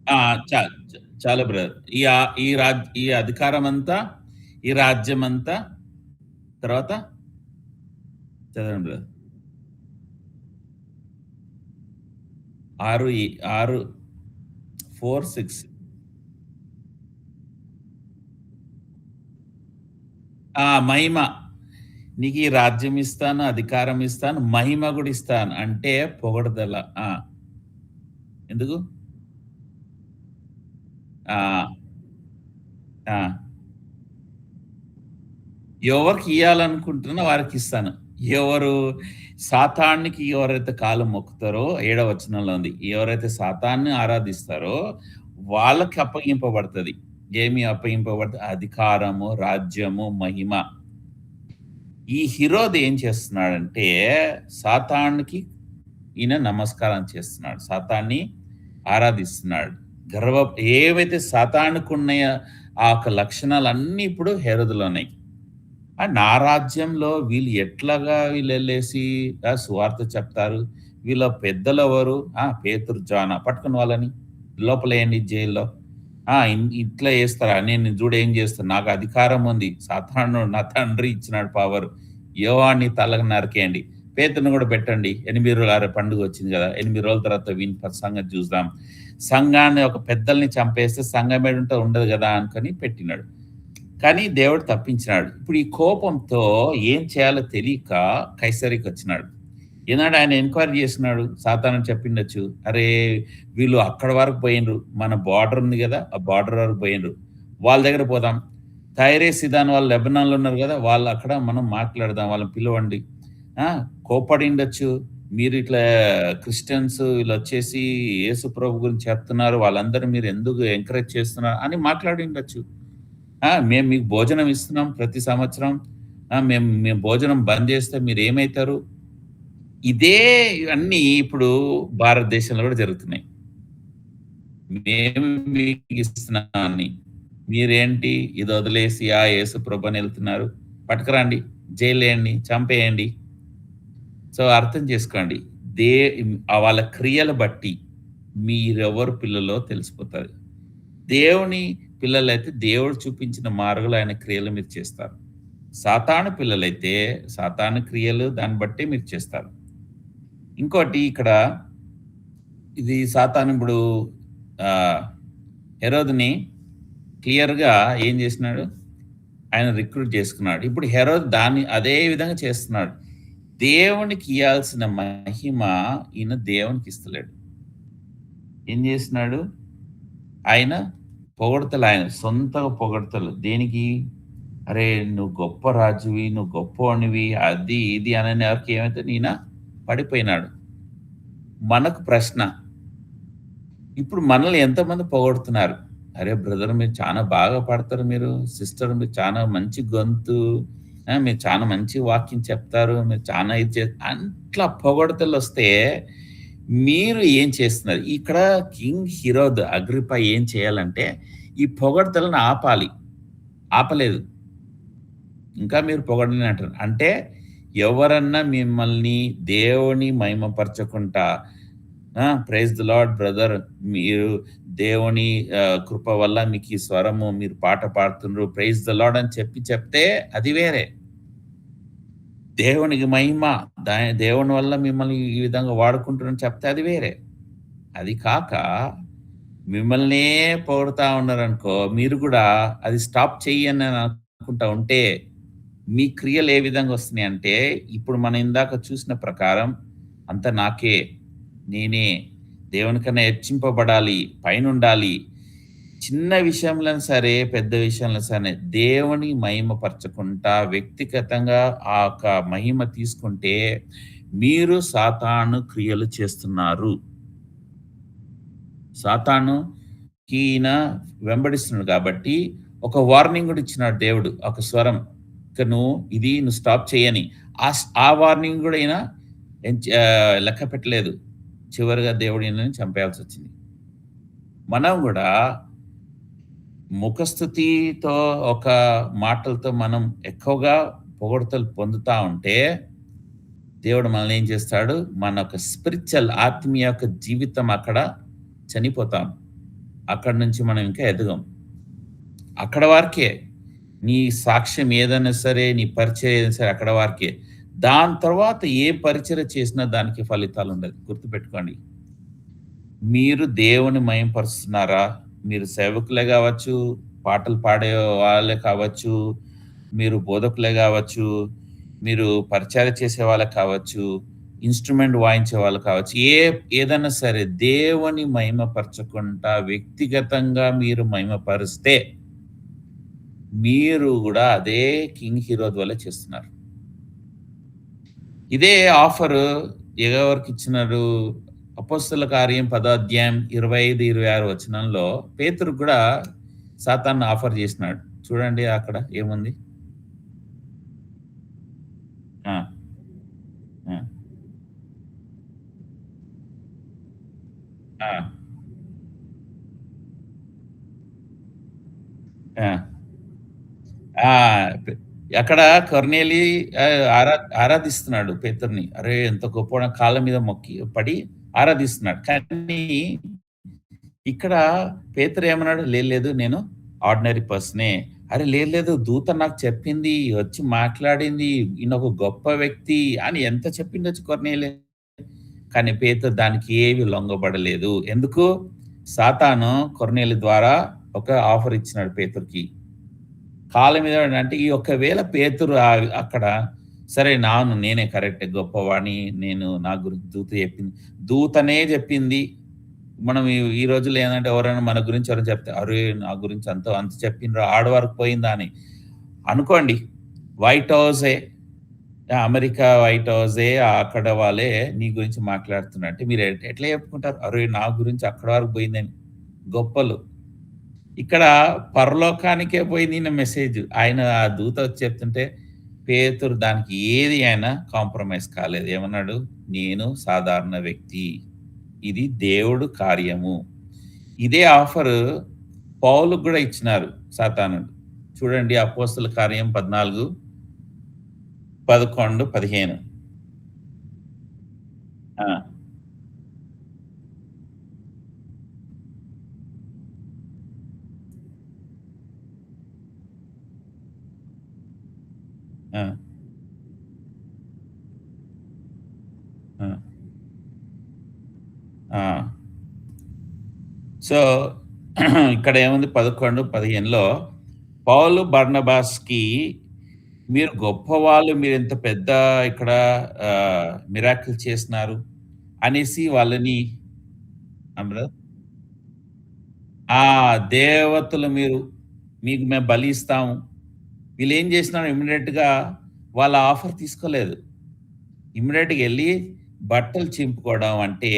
ఆ! చ చ చాలు బ్రదర్. ఈ అధికారమంతా, ఈ రాజ్యమంతా తర్వాత చదవండి బ్రదర్. 6 6 4, 6 ఆ! మహిమ. నీకీ రాజ్యం ఇస్తాను, అధికారం ఇస్తాను, మహిమ గూడా ఇస్తాను. అంటే పొగడుదల. ఆ! ఎందుకు? ఆ! ఆ! ఎవరికి ఇయ్యాలనుకుంటున్నా వారికిస్తాను. ఎవరు సాతానునికి ఎవరైతే కాళ్ళు మొక్కుతారో, ఏడవ వచనంలో ఉంది. ఎవరైతే సాతాన్ని ఆరాధిస్తారో వాళ్ళకి అప్పగింపబడతది. ఏమి అప్పగింపబడతది? అధికారము, రాజ్యము, మహిమ. ఈ హిరోద్ ఏం చేస్తున్నాడంటే, సాతానుకి ఈయన నమస్కారం చేస్తున్నాడు. సాతాన్ని ఆరాధిస్తున్నాడు. గర్వ ఏవైతే సాతానుకున్నయో ఆ యొక్క లక్షణాలన్నీ ఇప్పుడు హెరోదులో ఉన్నాయి. నా రాజ్యంలో వీళ్ళు ఎట్లాగా వీళ్ళెళ్ళేసి సువార్త చెప్తారు. వీళ్ళ పెద్దలెవరు? పేతురు, జాన పట్టుకొని వాళ్ళని లోపలేయండి జైల్లో. ఇట్లా చేస్తారా? నేను చూడు ఏం చేస్తాను. నాకు అధికారం ఉంది. సాతాను నా తండ్రి ఇచ్చినాడు పవర్. యోవాన్ని తలకు నరికేయండి. పేతురుని కూడా పెట్టండి. 8 రోజుల పండుగ వచ్చింది కదా! 8 రోజుల తర్వాత వీని సంగతి చూద్దాం. సంఘాన్ని ఒక పెద్దల్ని చంపేస్తే సంఘం ఏడుంటే ఉండదు కదా అనుకొని పెట్టినాడు. కానీ దేవుడు తప్పించినాడు. ఇప్పుడు ఈ కోపంతో ఏం చేయాలో తెలియక కైసరికి వచ్చినాడు. ఈనాడు ఆయన ఎంక్వైరీ చేసినాడు. సాతాను చెప్పిండొచ్చు, అరే వీళ్ళు అక్కడ వరకు పోయిండ్రు, మన బార్డర్ ఉంది కదా, ఆ బార్డర్ వరకు పోయిండ్రు, వాళ్ళ దగ్గర పోదాం. తైరే సిదాన్ వాళ్ళు లెబనాన్లో ఉన్నారు కదా, వాళ్ళు అక్కడ మనం మాట్లాడదాం, వాళ్ళని పిలవండి. కోప్పడిండొచ్చు, మీరు ఇట్లా క్రిస్టియన్స్ వీళ్ళు వచ్చేసి యేసు ప్రభు గురించి చెప్తున్నారు, వాళ్ళందరూ మీరు ఎందుకు ఎంకరేజ్ చేస్తున్నారు అని మాట్లాడిండొచ్చు. మేము మీకు భోజనం ఇస్తున్నాం ప్రతి సంవత్సరం. మేము భోజనం బంద్ చేస్తే మీరు ఏమైతారు? ఇదే అన్నీ ఇప్పుడు భారతదేశంలో కూడా జరుగుతున్నాయి. మేము మీకు ఇస్తున్నామని మీరేంటి ఇది వదిలేసి యేసు ప్రభుని వెళ్తున్నారు. పట్టుకురండి, జైలేయండి, చంపేయండి. సో అర్థం చేసుకోండి. దే వాళ్ళ క్రియలు బట్టి మీరెవరు పిల్లలో తెలిసిపోతారు. దేవుని పిల్లలైతే దేవుడు చూపించిన మార్గంలో ఆయన క్రియలు మీరు చేస్తారు. సాతాను పిల్లలైతే సాతాను క్రియలు దాన్ని బట్టి మీరు చేస్తారు. ఇంకోటి ఇక్కడ ఇది సాతాను ఇప్పుడు హెరోదుని క్లియర్‌గా ఏం చేసినాడు? ఆయన రిక్రూట్ చేసుకున్నాడు. ఇప్పుడు హెరోద్ దాన్ని అదే విధంగా చేస్తున్నాడు. దేవునికి ఇయ్యాల్సిన మహిమ ఈయన దేవునికి ఇస్తలేడు. ఏం చేస్తున్నాడు? ఆయన పొగడ్తలు, ఆయన సొంతగా పొగడ్తలు. దేనికి? అరే నువ్వు గొప్ప రాజువి, నువ్వు గొప్పవానివి, అది ఇది అనని ఎవరికి ఏమైతే ఈయన పడిపోయినాడు. మనకు ప్రశ్న, ఇప్పుడు మనల్ని ఎంతమంది పొగడుతున్నారు? అరే బ్రదర్ మీరు చాలా బాగా పాడతారు, మీరు సిస్టర్ మీరు చాలా మంచి గొంతు, మీరు చాలా మంచి వాక్యం చెప్తారు, మీరు చాలా ఇది అట్లా పొగడతలు వస్తే మీరు ఏం చేస్తున్నారు? ఇక్కడ కింగ్ హెరోద్ అగ్రిప్ప ఏం చేయాలంటే ఈ పొగడ్తలను ఆపాలి. ఆపలేదు. ఇంకా మీరు పొగడని అంటారు. అంటే ఎవరన్నా మిమ్మల్ని దేవుని మహిమపరచకుండా ప్రైజ్ ది లార్డ్ బ్రదర్, మీరు దేవుని కృప వల్ల మీకు ఈ స్వరము, మీరు పాట పాడుతున్నారు ప్రైజ్ ది లార్డ్ అని చెప్తే అది వేరే. దేవునికి మహిమ, దేవుని వల్ల మిమ్మల్ని ఈ విధంగా వాడుకుంటున్నారని చెప్తే అది వేరే. అది కాక మిమ్మల్నే పొగుడుతా ఉన్నారనుకో, మీరు కూడా అది స్టాప్ చెయ్యని అనుకుంటా ఉంటే మీ క్రియలు ఏ విధంగా వస్తున్నాయంటే, ఇప్పుడు మనం ఇందాక చూసిన ప్రకారం అంత నాకే, నేనే, దేవునికన్నా హెచ్చింపబడాలి, పైనుండాలి. చిన్న విషయంలో సరే, పెద్ద విషయంలో సరే దేవుని మహిమపరచకుండా వ్యక్తిగతంగా ఆ యొక్క మహిమ తీసుకుంటే మీరు సాతాను క్రియలు చేస్తున్నారు. సాతానుకి ఈయన వెంబడిస్తున్నాడు కాబట్టి ఒక వార్నింగ్ కూడా ఇచ్చినాడు దేవుడు, ఒక స్వరం. ఇక నువ్వు స్టాప్ చేయని. ఆ వార్నింగ్ కూడా ఈయన లెక్క పెట్టలేదు. చివరిగా దేవుడు ఈయనని చంపేయాల్సి వచ్చింది. మనం కూడా ముఖస్థుతితో ఒక మాటలతో మనం ఎక్కువగా పొగడ్తలు పొందుతా ఉంటే దేవుడు మనల్ని ఏం చేస్తాడు? మన యొక్క స్పిరిచువల్ ఆత్మీయ యొక్క జీవితం అక్కడ చనిపోతాం. అక్కడి నుంచి మనం ఇంకా ఎదగం. అక్కడ వరకే. నీ సాక్ష్యం ఏదైనా సరే, నీ పరిచయం ఏదైనా సరే అక్కడ వరకే. దాని తర్వాత ఏ పరిచయం చేసినా దానికి ఫలితాలు ఉండదు. గుర్తుపెట్టుకోండి. మీరు దేవుని మహిమపరుస్తున్నారా? మీరు సేవకులే కావచ్చు, పాటలు పాడే వాళ్ళే కావచ్చు, మీరు బోధకులే కావచ్చు, మీరు పరిచయం చేసే వాళ్ళే కావచ్చు, ఇన్స్ట్రుమెంట్ వాయించే వాళ్ళు కావచ్చు, ఏదైనా సరే దేవుని మహిమపరచకుండా వ్యక్తిగతంగా మీరు మహిమపరిస్తే మీరు గూడా అదే కింగ్ హీరోద్ వల్లే చేస్తున్నారు. ఇదే ఆఫరు ఎవరికిచ్చినారు? అపోస్తల కార్యం 10 అధ్యాయం 25, 26 వచనంలో పేతురుకి గూడా సాతాను ఆఫర్ చేసినాడు. చూడండి అక్కడ ఏముంది? ఆ! ఆ! ఆ! ఆ! ఆ! పె అక్కడ కొర్నేలి ఆహ్, ఆరా ఆరాధిస్తున్నాడు పేతురుని. అరే! ఎంత గొప్పోడు కాళ్ళ మీద మొక్కి పడి ఆరాధిస్తున్నాడు. కానీ ఇక్కడ పేతురు ఏమన్నాడు? లేదు లేదు నేను ఆర్డినరీ పర్సనే. అరే! లేదు లేదు దూత నాకు చెప్పింది, వచ్చి మాట్లాడింది, ఈయనొక గొప్ప వ్యక్తి అని ఎంత చెప్పిండొచ్చు కొర్నేలి. కానీ పేతురు దానికి ఏవి లొంగబడలేదు. ఎందుకు? సాతాను కొర్నేలి ద్వారా ఒక ఆఫర్ ఇచ్చినాడు పేతురుకి. కాళ్ళ మీద అంటే ఈ ఒకవేళ పేతురు అక్కడ సరే నాను నేనే కరెక్ట్ గొప్పవాడిని. నేను నా గురించి దూత చెప్పింది. దూతనే చెప్పింది. మనం ఈ రోజుల్లో ఏందంటే ఎవరైనా మన గురించి ఎవరైనా చెప్తే, "అరే! నా గురించి అంత అంత చెప్పిండ్రు ఆడ వరకు పోయిందా" అని. అనుకోండి. వైట్ హౌసే అమెరికా వైట్ హౌసే అక్కడ వాళ్ళే నీ గురించి మాట్లాడుతున్నట్టు మీరు ఎట్లా చెప్పుకుంటారు? "అరే! నా గురించి అక్కడి వరకు పోయిందని." గొప్పలు. ఇక్కడ పరలోకానికే పోయింది ఈయన మెసేజ్. ఆయన ఆ దూత వచ్చి చెప్తుంటే, పేతురు దానికి ఏది ఆయన కాంప్రమైజ్ కాలేదు. ఏమన్నాడు? నేను సాధారణ వ్యక్తి. ఇది దేవుడు కార్యము. ఇదే ఆఫరు పౌలుకి గూడా ఇచ్చినారు సాతానుడు. చూడండి అపోస్తల కార్యం 14, 11, 15. ఆ! ఆ! ఆ! ఆ! సో, ఇక్కడ ఏముంది 11, 15లో పౌలు, బర్నబాస్‌కి మీరు గొప్పవాళ్ళు, మీరింత పెద్ద ఇక్కడ మిరాకిల్ చేసినారు అనేసి వాళ్ళని బ్రదర్ ఆ! దేవతలు మీరు, మీకు మేము బలి ఇస్తాము. వీళ్ళేం చేసినారు ఇమ్మీడియేట్‌గా వాళ్ళ ఆఫర్ తీసుకోలేదు. ఇమ్మీడియేట్‌గా ఎళ్లి బట్టలు చింపుకోవడం అంటే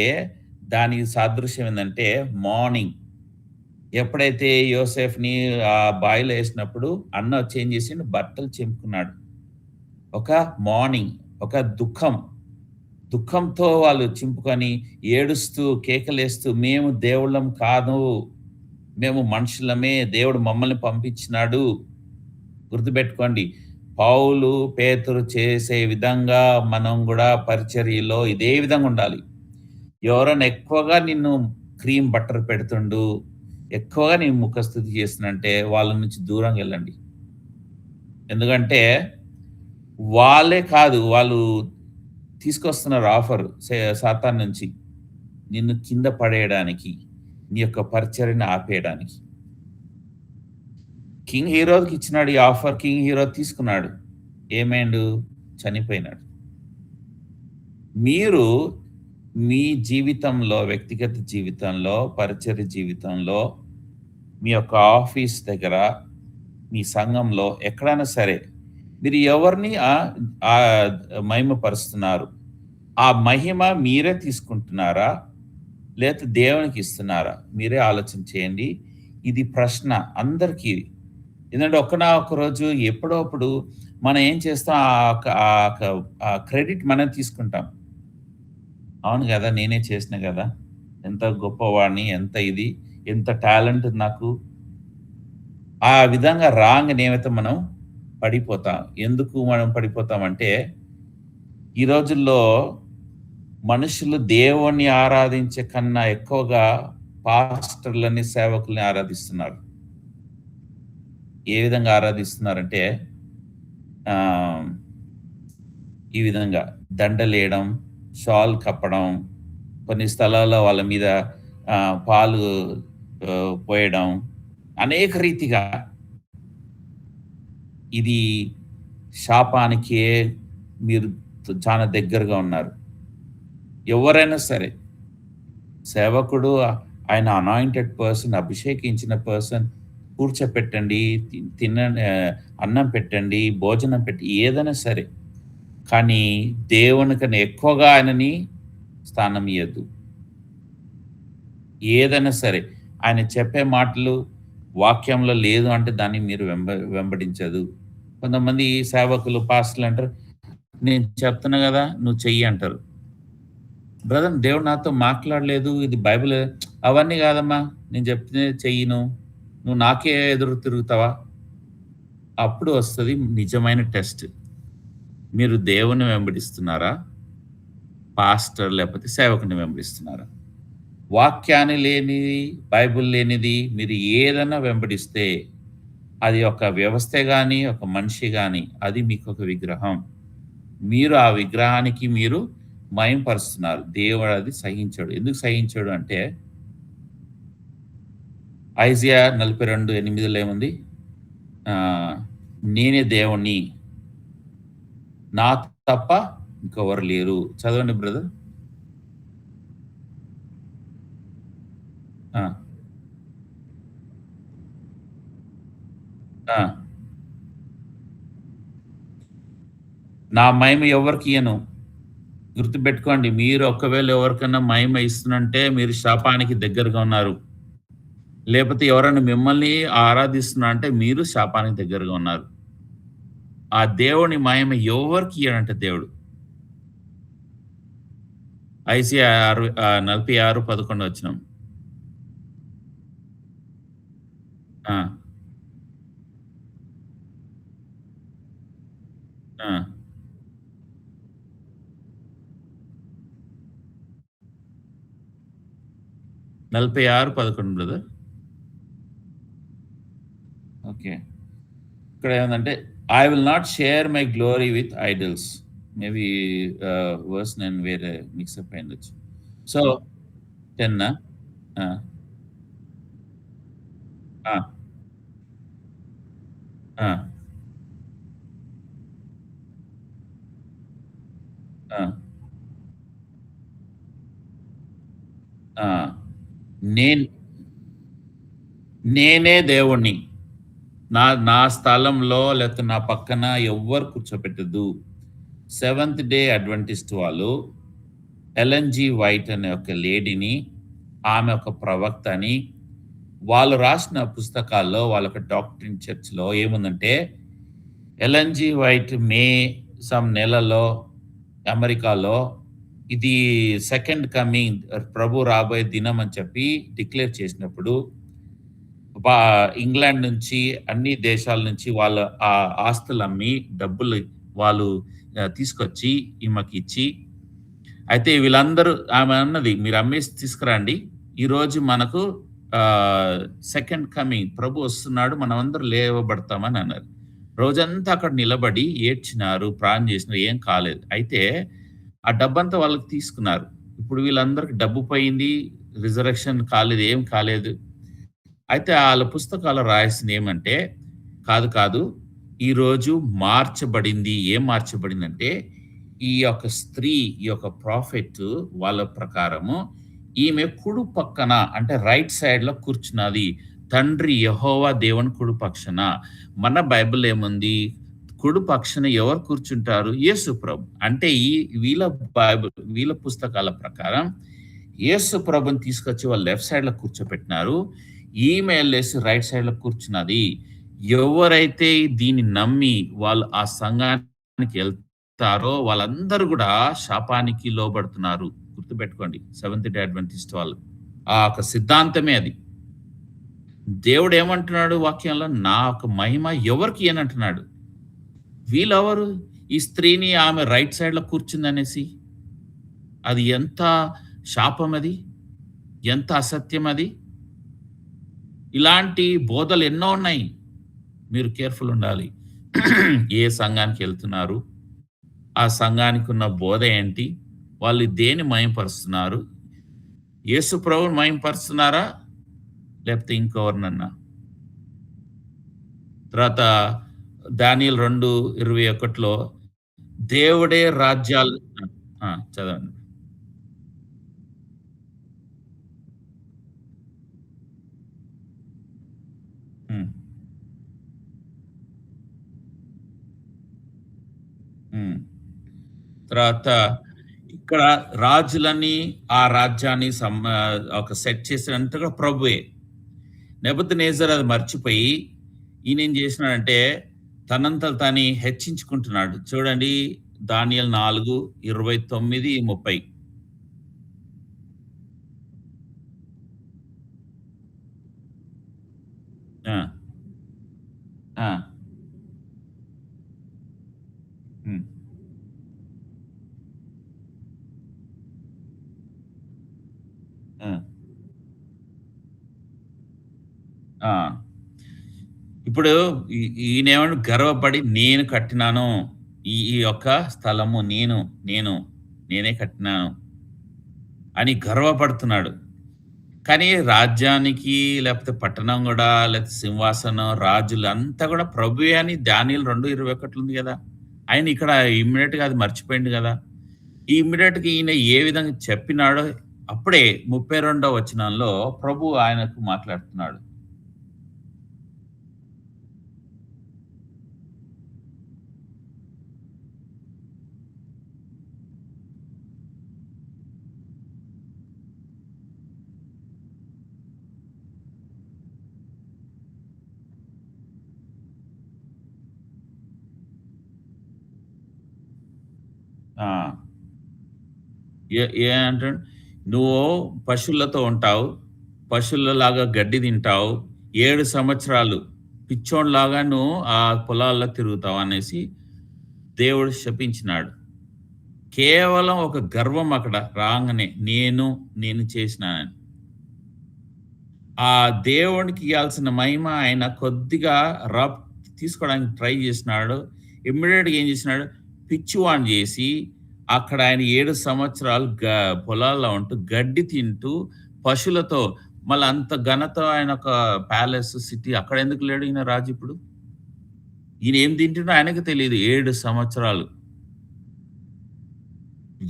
దానికి సాదృశ్యం ఏందంటే మార్నింగ్ ఎప్పుడైతే యోసేఫ్‌ని బావిలో ఏసినప్పుడు అన్న వచ్చి ఏం చేసిండు బట్టలు చింపుకున్నాడు. ఒక మార్నింగ్, ఒక దుఃఖం. దుఃఖంతో వాళ్ళు చింపుకొని, ఏడుస్తూ, కేకలేస్తూ, "మేము దేవుళ్ళం కాదు. మేము మనుషులమే. దేవుడు మమ్మల్ని పంపించినాడు." గుర్తుపెట్టుకోండి. పౌలు, పేతురు చేసే విధంగా మనం గూడా పరిచర్యలో ఇదే విధంగా ఉండాలి. ఎవరైనా ఎక్కువగా నిన్ను క్రీమ్ బటర్ పెడుతుండు, ఎక్కువగా నీ ముఖస్తుతి చేస్తుండంటే వాళ్ళ నుంచి దూరంగెళ్ళండి. ఎందుకంటే వాళ్ళే కాదు. వాళ్ళు తీసుకొస్తున్నారు ఆఫర్ సాతాను నుంచి. నిన్ను కింద పడేయడానికి. నీ యొక్క పరిచర్యను ఆపేయడానికి. కింగ్ హీరోకి ఇచ్చినాడు ఈ ఆఫర్. కింగ్ హీరో తీసుకున్నాడు. ఏమైండు? చనిపోయినాడు. మీరు మీ జీవితంలో, వ్యక్తిగత జీవితంలో, పరిచర్య జీవితంలో, మీ యొక్క ఆఫీస్ దగ్గర, మీ సంఘంలో ఎక్కడైనా సరే మీరు ఎవరిని మహిమపరుస్తున్నారు? ఆ మహిమ మీరే తీసుకుంటున్నారా? లేతే దేవునికి ఇస్తున్నారా? మీరే ఆలోచన చేయండి. ఇది ప్రశ్న అందరికీ. ఎందుకంటే ఒక్క రోజు ఎప్పుడో అప్పుడు మనం ఏం చేస్తాం ఆ క్రెడిట్ మనం తీసుకుంటాం. అవును గదా! నేనే చేసిన గదా! ఎంత గొప్పవాడిని, ఎంత ఇది, ఎంత టాలెంట్ నాకు. ఆ విధంగా రాంగ్ నేమైతే మనం పడిపోతాం. ఎందుకు మనం పడిపోతామంటే, ఈ రోజుల్లో మనుషులు దేవుణ్ణి ఆరాధించే కన్నా ఎక్కువగా పాస్టర్‌లని, సేవకుల్ని ఆరాధిస్తున్నారు. ఏ విధంగా ఆరాధిస్తున్నారంటే ఆహ్, ఈ విధంగా దండలేయడం, షాల్ కప్పడం, కొన్ని స్థలాల్లో వాళ్ళ మీద పాలు పోయడం, అనేక రీతిగా ఇది శాపానికే మీరు చాలా దగ్గరగా ఉన్నారు. ఎవరైనా సరే సేవకుడు ఆయన అనాయింటెడ్ పర్సన్, అభిషేకించిన పర్సన్ కూర్చోపెట్టండి, తినండి, అన్నం పెట్టండి, భోజనం పెట్టి ఏదైనా సరే. కానీ దేవునికన్నా ఎక్కువగా ఆయనని స్థానం ఇయ్యద్దు. ఏదైనా సరే. ఆయన చెప్పే మాటలు వాక్యంలో లేదు అంటే దాన్ని మీరు వెంబడించదు. కొంతమంది సేవకులు, పాస్టర్‌లు అంటారు, "నేను చెప్తున్నా గదా! నువ్వు చెయ్యి" అంటారు. బ్రదర్ దేవుడు నాతో మాట్లాడలేదు. ఇది బైబిల్ అవన్నీ గాదమ్మా! నేను చెప్తే చెయ్యి నువ్వు. నువ్వు నాకే ఎదురు తిరుగుతావా? అప్పుడు వస్తది నిజమైన టెస్ట్. మీరు దేవుడిని వెంబడిస్తున్నారా? పాస్టర్ లేకపోతే సేవకుడిని వెంబడిస్తున్నారా? వాక్యాన్ని లేనిది, బైబిల్ లేనిది మీరు ఏదన్నా వెంబడిస్తే, అది ఒక వ్యవస్థే గాని, ఒక మనిషి గాని, అది మీకొక విగ్రహం. మీరు ఆ విగ్రహానికి మీరు మహిమపరుస్తున్నారు. దేవుడు అది సహించడు. ఎందుకు సహించడు అంటే, ఐజియా 42:8లో ఏముంది? ఆహ్, నేనే దేవుడిని. నాకు తప్ప ఇంకెవరు లేరు. చదవండి బ్రదర్. ఆ! ఆ! నా మహిమ ఎవ్వరికియ్యను. గుర్తుపెట్టుకోండి. మీరు ఒకవేళ ఎవరికన్నా మహిమ ఇస్తున్నంటే మీరు శాపానికి దగ్గరగా ఉన్నారు. లేపోతే ఎవరైనా మిమ్మల్ని ఆరాధిస్తున్నా అంటే మీరు శాపానికి దగ్గరగా ఉన్నారు. ఆ దేవుని మహిమ ఎవ్వరికీ ఇయ్యడంట దేవుడు. ఐసియా 46:11 వచనం. ఆ! ఆ! 46:11 బ్రదర్. ఓకే. ఇక్కడ ఏముందంటే, I will not share my glory with idols. Maybe వర్స్ నేను వేరే మిక్సప్ అయ్యుండొచ్చు. సో 10 ఆ! ఆ! ఆ! ఆ! ఆ! నేను నేనే దేవుడిని. నా నా స్థలంలో లేకపోతే నా పక్కన ఎవ్వరు కూర్చోపెట్టొద్దు. సెవెంత్ డే అడ్వెంటిస్ట్ వాళ్ళు ఎలెన్ జి వైట్ అనే ఒక లేడీని, ఆమె ఒక ప్రవక్త అని, వాళ్ళు రాసిన పుస్తకాల్లో వాళ్ళొక డాక్ట్రిన్ చర్చ్‌లో ఏముందంటే, ఎలెన్ జి వైట్ మే నెలలో అమెరికాలో ఇది సెకండ్ కమింగ్ ప్రభు రాబోయే దినం అని చెప్పి డిక్లేర్ చేసినప్పుడు బా ఇంగ్లాండ్ నుంచి అన్ని దేశాల నుంచి వాళ్ళ ఆస్తులమ్మి డబ్బులు వాళ్ళు తీసుకొచ్చి ఈమెకిచ్చి, అయితే వీళ్ళందరూ ఆమె అన్నది, "మీరు అమ్మేసి తీసుకురండి. ఈరోజు మనకు ఆహ్, సెకండ్ కమింగ్ ప్రభు వస్తున్నాడు. మనమందరం లేవబడతామని" అన్నారు. రోజంతా అక్కడ నిలబడి ఏడ్చినారు, ప్రార్థన చేసినారు. ఏం కాలేదు. అయితే ఆ డబ్బంతా వాళ్ళకి తీసుకున్నారు. ఇప్పుడు వీళ్ళందరికి డబ్బు పోయింది. రిజరక్షన్ కాలేదు. ఏం కాలేదు. అయితే ఆళ్ళ పుస్తకాల్లో రాసిందేమంటే, కాదు, కాదు. ఈరోజు మార్చబడింది. ఏం మార్చబడిందంటే, ఈ యొక్క స్త్రీ, ఈ యొక్క ప్రాఫెట్ వాళ్ళ ప్రకారము, ఈమె కుడి పక్కన అంటే రైట్ సైడ్‌లో కూర్చున్నది. తండ్రి యెహోవా దేవుని కుడి పక్షాన. మన బైబిల్ ఏముంది? కుడి పక్షాన ఎవరు కూర్చుంటారు? యేసు ప్రభు. అంటే వీళ్ళ బైబిల్ వీళ్ళ పుస్తకాల ప్రకారం యేసు ప్రభుని తీసుకొచ్చి వాళ్ళు లెఫ్ట్ సైడ్‌లో కూర్చోపెట్టినారు. ఈమె ఎళ్ళేసి రైట్ సైడ్‌లో కూర్చున్నది. ఎవరైతే దీన్ని నమ్మి వాళ్ళు ఆ సంఘానికి ఎళ్తారో వాళ్ళందరూ గూడా శాపానికి లోబడుతున్నారు. గుర్తుపెట్టుకోండి. సెవెంత్ డే అడ్వెంటిస్ట్ వాళ్ళు. ఆ యొక్క సిద్ధాంతమే అది. దేవుడేమంటున్నాడు వాక్యంలో? నా యొక్క మహిమ ఎవరికి ఇయ్యనంటున్నాడు. వీళ్ళెవరు? ఈ స్త్రీని ఆమె రైట్ సైడ్‌లో కూర్చుందనేసి. అది ఎంత శాపమది. ఎంత అసత్యమది. ఇలాంటి బోధలు ఎన్నో ఉన్నాయి. మీరు కేర్‌ఫుల్ ఉండాలి. ఏ సంఘానికెళ్తున్నారు? ఆ సంఘానికున్న బోధ ఏంటి? వాళ్ళు దేన్ని మహిమపరుస్తున్నారు? యేసు ప్రభువుని మహిమపరుస్తున్నారా? లేకపోతే ఇంకెవరినన్నా? తర్వాత దానియేలు 2:21లో దేవుడే రాజ్యాలు ఆ! చదవండి. హ్మ్. హ్మ్. తర్వాత ఇక్కడ రాజులని, ఆ రాజ్యాన్ని ఒక సెట్ చేసినంత కూడా ప్రభువే. నెబుకద్నెజర్ అది మర్చిపోయి ఈయనేం చేసినాడంటే తనంతట తాని హెచ్చించుకుంటున్నాడు. చూడండి దానియేలు 4, 29, 30. ఆ! ఆ! హ్మ్. ఆ! ఆ! ఇప్పుడు ఈయనేమన్నా గర్వపడి నేను కట్టినాను. ఈ యొక్క స్థలము నేను, నేనే కట్టినాను అని గర్వపడుతున్నాడు. కానీ రాజ్యానికి లేకపోతే పట్టణం గూడా లేకపోతే సింహాసనం, రాజులు అంతా గూడా ప్రభువే అని దానియేలు 2:21 ఉంది గదా! ఆయన ఇక్కడ ఇమ్మీడియేట్‌గా అది మర్చిపోయిండు గదా! ఈ ఇమ్మీడియేట్‌గా ఈయన ఏ విధంగా చెప్పినాడో అప్పుడే 32వ వచనంలో ప్రభువు ఆయనకు మాట్లాడుతున్నాడు. ఆ! ఏ అంటాడు? "నువ్వు పశువులతో ఉంటావు. పశువులలాగా గడ్డి తింటావు. 7 సంవత్సరాలు పిచ్చోనిలాగా నువ్వు ఆ పొలాల్లో తిరుగుతావు" అనేసి దేవుడు శపించినాడు. కేవలం ఒక గర్వం అక్కడ రాంగనే నేను చేసినానని. ఆ దేవునికి ఇయ్యాల్సిన మహిమ ఆయన కొద్దిగా రబ్ తీసుకోవడానికి ట్రై చేసినాడు. ఇమ్మీడియేట్‌గా ఏం చేసినాడు, పిచ్చివాడిని చేసి, అక్కడ ఆయన 7 సంవత్సరాలు పొలాల్లో ఉంటూ, గడ్డి తింటూ, పశువులతో మళ్ళా అంత ఘనత ఆయన ఒక ప్యాలెస్, సిటీ అక్కడెందుకు లేడు ఈయన రాజు ఇప్పుడు? ఈయన ఏం తింటుండో ఆయనకి తెలీదు 7 సంవత్సరాలు.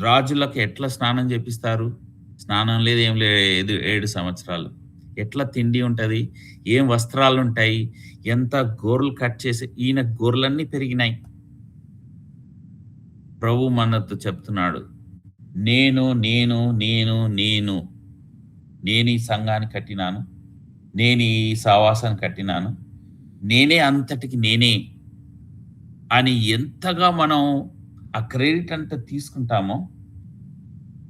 రాజులకు ఎట్లా స్నానం చేపిస్తారు? స్నానం లేదు, ఏం లేదు 7 సంవత్సరాలు. ఎట్లా తిండి ఉంటది? ఏం వస్త్రాలుంటాయి? ఎంత గోర్లు కట్ చేసి ఈయన గోర్లన్నీ పెరిగినాయి. ప్రభువు మనతో చెప్తున్నాడు. నేను, నేను, నేను, నేను. నేను ఈ సంఘాన్ని కట్టినాను. నేను ఈ సహవాసాన్ని కట్టినాను. నేనే అంతటికి నేనే అని ఎంతగా మనం ఆ క్రెడిట్ అంతా తీసుకుంటామో,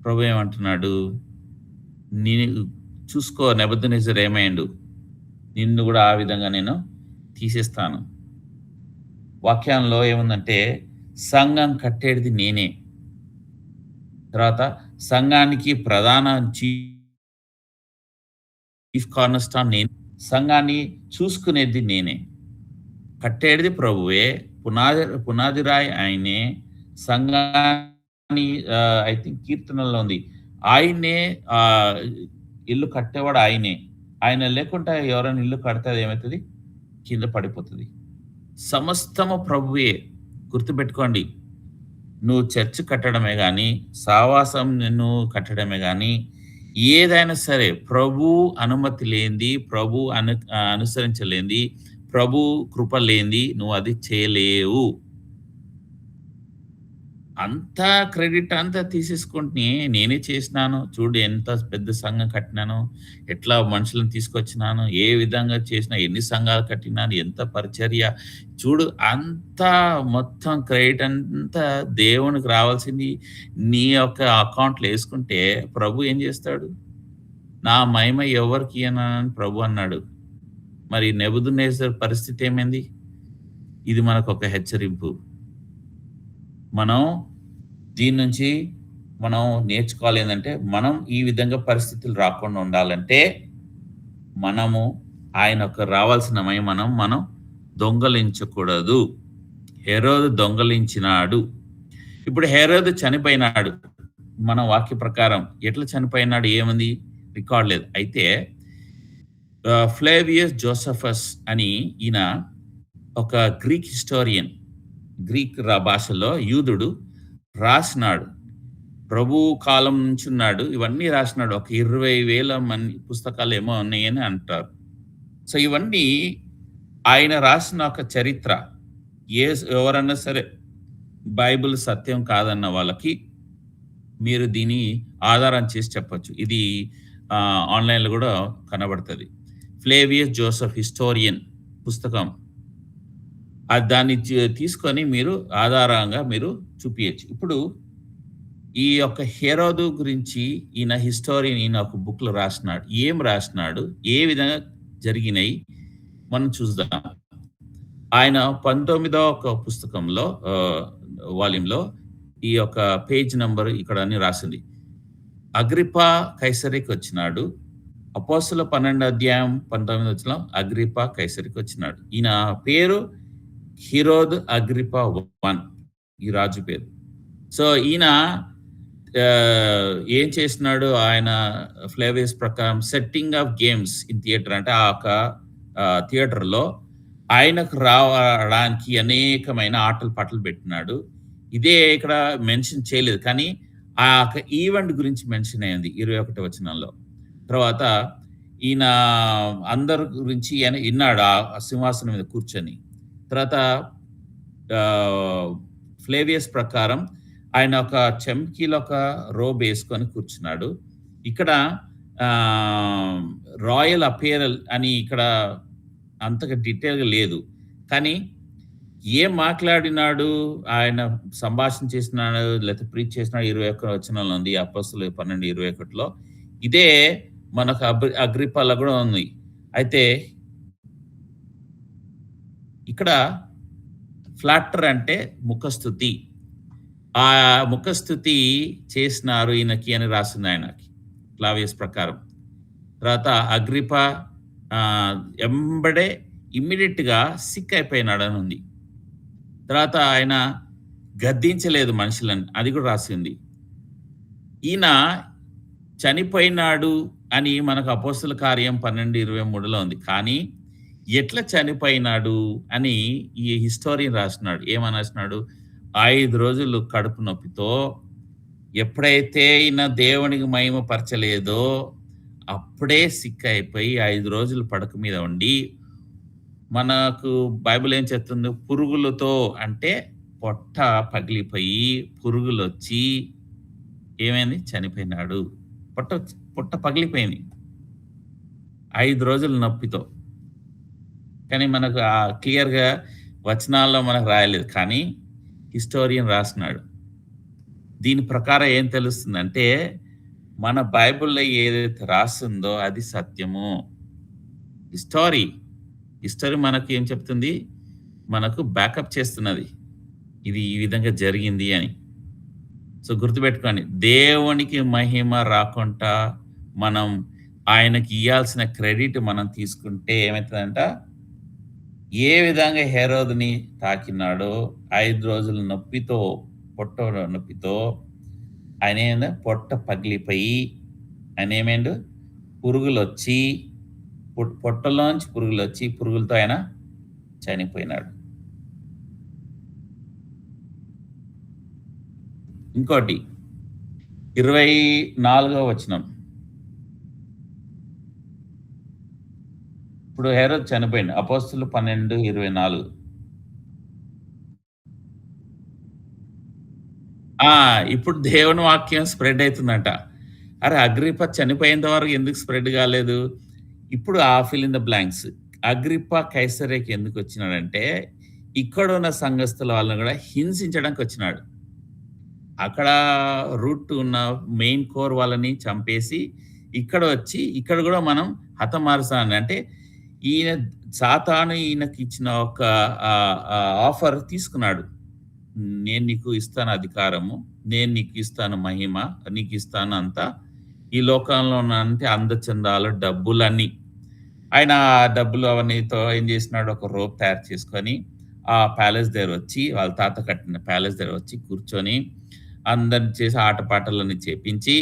ప్రభు ఏమంటున్నాడు? నేను చూసుకో నెబుకద్నెజర్ ఏమైండు? నిన్ను గూడా ఆ విధంగా నేను తీసేస్తాను. వాక్యంలో ఏముందంటే, సంఘం కట్టేటిది నేనే. తర్వాత సంఘానికి ప్రధాన చీఫ్ కార్నర్ స్టోన్ నేను. సంఘాన్ని చూసుకునేది నేనే. కట్టేటిది ప్రభువే. పునాది రాయి ఆయనే. సంఘాన్ని ఐ థింక్ కీర్తనల్లో ఉంది. ఆయన్నే ఆహ్, ఇల్లు కట్టేవాడు ఆయనే. ఆయన లేకుంటే ఎవరైనా ఇల్లు కడితే అదేమైతది? కింద పడిపోతది. సమస్తము ప్రభువే. గుర్తుపెట్టుకోండి. నువ్వు చర్చ్ కట్టడమే గాని, సావాసం నిన్ను కట్టడమే గాని, ఏదైనా సరే ప్రభువు అనుమతి లేనిది, అనుసరించలేనిది, ప్రభు కృప లేనిది నువ్వు అది చేయలేవు. అంతా క్రెడిట్ అంతా తీసేసుకుంటుని నేనే చేసినాను. చూడు ఎంత పెద్ద సంఘం కట్టినానో, ఎట్లా మనుషులను తీసుకొచ్చినాను, ఏ విధంగా చేసినా, ఎన్ని సంఘాలు కట్టినాను, ఎంత పరిచర్య. చూడు అంతా మొత్తం క్రెడిట్ అంతా దేవునికి రావాల్సింది నీ యొక్క అకౌంట్‌లో యేసుకుంటే ప్రభు ఏం జేస్తాడు? నా మహిమ ఎవరికి ఇయ్యనని ప్రభు అన్నాడు. మరి నెబుకద్నెజర్ పరిస్థితి ఏమైంది? ఇది మనకొక హెచ్చరింపు. మనం దీని నుంచి మనం నేర్చుకోవాలేందంటే, మనం ఈ విధంగా పరిస్థితులు రాకుండా ఉండాలంటే, మనము ఆయనకు రావాల్సిన మనం దొంగలించకూడదు. హేరోదు దొంగలించినాడు. ఇప్పుడు హేరోదు చనిపోయినాడు. మన వాక్య ప్రకారం ఎట్లా చనిపోయినాడు? ఏముంది? రికార్డ్ లేదు. అయితే ఫ్లేవియస్ జోసెఫస్ అని ఈయన ఒక గ్రీక్ హిస్టోరియన్. గ్రీక్ భాషలో యూదుడు రాసినాడు. ప్రభువు కాలం నుంచున్నాడు. ఇవన్నీ రాసినాడు. ఒక 20,000 పుస్తకాలేమో ఉన్నాయని అంటారు. సో, ఇవన్నీ ఆయన రాసిన ఒక చరిత్ర ఎవరన్నా సరే బైబిల్ సత్యం కాదన్న వాళ్ళకి మీరు దీన్ని ఆధారం చేసి చెప్పొచ్చు. ఇది ఆన్‌లైన్‌లో గూడా కనబడతది. 'ఫ్లేవియస్ జోసెఫ్ హిస్టోరియన్' పుస్తకం. దాన్ని తీసుకొని మీరు ఆధారంగా మీరు చూపియొచ్చు. ఇప్పుడు ఈ యొక్క హేరోదు గురించి ఈయన హిస్టోరియన్ ఈయన ఒక బుక్‌లో రాసినాడు. ఏం రాసినాడు? ఏ విధంగా జరిగినయి మనం చూద్దాం. ఆయన 19వ ఒక పుస్తకంలో వాల్యూమ్‌లో ఈ యొక్క పేజ్ నంబర్ ఇక్కడ అని రాసింది. అగ్రిప్పా కైసరీకొచ్చినాడు. అపోస్తలుల 12 అధ్యాయం 19 వచనం అగ్రిప్పా కైసరీకొచ్చినాడు. ఈయన పేరు హీరోద్ అగ్రిప్పా I ఈ రాజు పేరు. సో, ఈయన ఏం చేసినాడు ఆయన ఫ్లేవియస్ ప్రకారం setting off games in theatre అంటే ఆ యొక్క థియేటర్‌లో ఆయనకు రావడానికి అనేకమైన ఆటలు పాటలు పెట్టినాడు. ఇదే ఇక్కడ మెన్షన్ చేయలేదు. కానీ ఆ యొక్క ఈవెంట్ గురించి మెన్షన్ అయింది 21 వచనంలో. తర్వాత ఈయన అందరి గురించి ఈయన ఇన్నాడు ఆ సింహాసనం మీద కూర్చొని. తర్వాత ఫ్లేవియస్ ప్రకారం ఆయన ఒక చమ్కీలో ఒక రోబ్ ఏసుకొని కూర్చున్నాడు. ఇక్కడ రాయల్ అపియరల్ అని ఇక్కడ అంతగా డీటెయిల్‌గా లేదు. కానీ ఏం మాట్లాడినాడు, ఆయన సంభాషణ చేసినాడు, లేకపోతే ప్రీచ్ చేసినాడు 21 వచనంలో ఉంది. అపోస్తలుల 12:21లో. ఇదే మనకు అగ్రిప్పాలో కూడా ఉంది. అయితే ఇక్కడ ఫ్లాటర్ అంటే ముఖస్తుతి. ఆ ముఖస్తుతి చేసినారు ఈయనకి అని రాసింది ఆయనకి ఫ్లావియస్ ప్రకారం. తర్వాత అగ్రిప్పా ఎంబడే ఇమ్మీడియేట్‌గా సిక్ అయిపోయినాడని ఉంది. తర్వాత ఆయన గద్దించలేదు మనుషులని. అది కూడా రాసింది. ఈయన చనిపోయినాడు అని మనకు అపోస్తలుల కార్యం 12:23లో ఉంది. కానీ ఎట్లా చనిపోయినాడు అని ఈ హిస్టోరియన్ రాసినాడు. ఏమని రాసినాడు? 5 రోజులు కడుపు నొప్పితో ఎప్పుడైతే ఈయన దేవునికి మహిమ పరచలేదో అప్పుడే సిక్ అయిపోయి 5 రోజులు పడక మీద ఉండి మనకు బైబిల్ ఏం చెప్తుంది? పురుగులతో అంటే పొట్ట పగిలిపోయి పురుగులొచ్చి ఏమైంది? చనిపోయినాడు. పొట్ట పగిలిపోయింది. 5 రోజుల నొప్పితో. కానీ మనకు క్లియర్‌గా వచనాల్లో మనకు రాయలేదు. కానీ హిస్టోరియన్ రాసినాడు. దీని ప్రకారం ఏం తెలుస్తుందంటే మన బైబిల్‌లో ఏదైతే రాసిందో అది సత్యము. హిస్టరీ మనకు ఏం చెప్తుంది? మనకు బ్యాకప్ చేస్తున్నది. ఇది ఈ విధంగా జరిగింది అని. సో, గుర్తుపెట్టుకోండి. దేవునికి మహిమ రాకుండా మనం ఆయనకి ఇయ్యాల్సిన క్రెడిట్ మనం తీసుకుంటే ఏమైతదంట? ఏ విధంగా హేరోదుని తాకినాడో 5 రోజుల నొప్పితో, పొట్ట నొప్పితో ఆయన పొట్ట పగిలిపోయి ఆయనేమైండు? పురుగులొచ్చి పొట్టలోంచి పురుగులొచ్చి పురుగులతో ఆయన చనిపోయినాడు. ఇంకోటి 24వ వచనం. ఇప్పుడు హేరోదు చనిపోయిండు. అపోస్తలులు 12:24. ఇప్పుడు దేవుని వాక్యం స్ప్రెడ్ అయితుందంట. అరే! అగ్రిప్ప చనిపోయేంత వరకు ఎందుకు స్ప్రెడ్ కాలేదు? ఇప్పుడు fill in the blanks. Agrippa కైసరేకి ఎందుకు వచ్చినాడంటే ఇక్కడున్న సంఘస్థుల వాళ్ళని కూడా హింసించడానికి వచ్చినాడు. అక్కడ రూట్ ఉన్న మెయిన్ కోర్ వాళ్ళని చంపేసి ఇక్కడ వచ్చి ఇక్కడ కూడా మనం హతమారుస్తానని అంటే ఈయన సాతాను ఈయనకి ఇచ్చిన ఒక ఆఫర్ తీసుకున్నాడు. నేను నీకు ఇస్తాను అధికారము, నేను నీకు ఇస్తాను మహిమ, నీకు ఇస్తాను అంతా. ఈ లోకంలో ఉన్నంటే అందచందాలు, డబ్బులన్నీ. ఆయన డబ్బులు అవన్నీతో ఏం చేసినాడు? ఒక రోప్ తయారు చేసుకొని ఆ ప్యాలెస్ దగ్గర వచ్చి వాళ్ళ తాత కట్టిన ప్యాలెస్ దగ్గర వచ్చి కూర్చొని అందరిని చేసి ఆటపాటలన్నీ చేపించి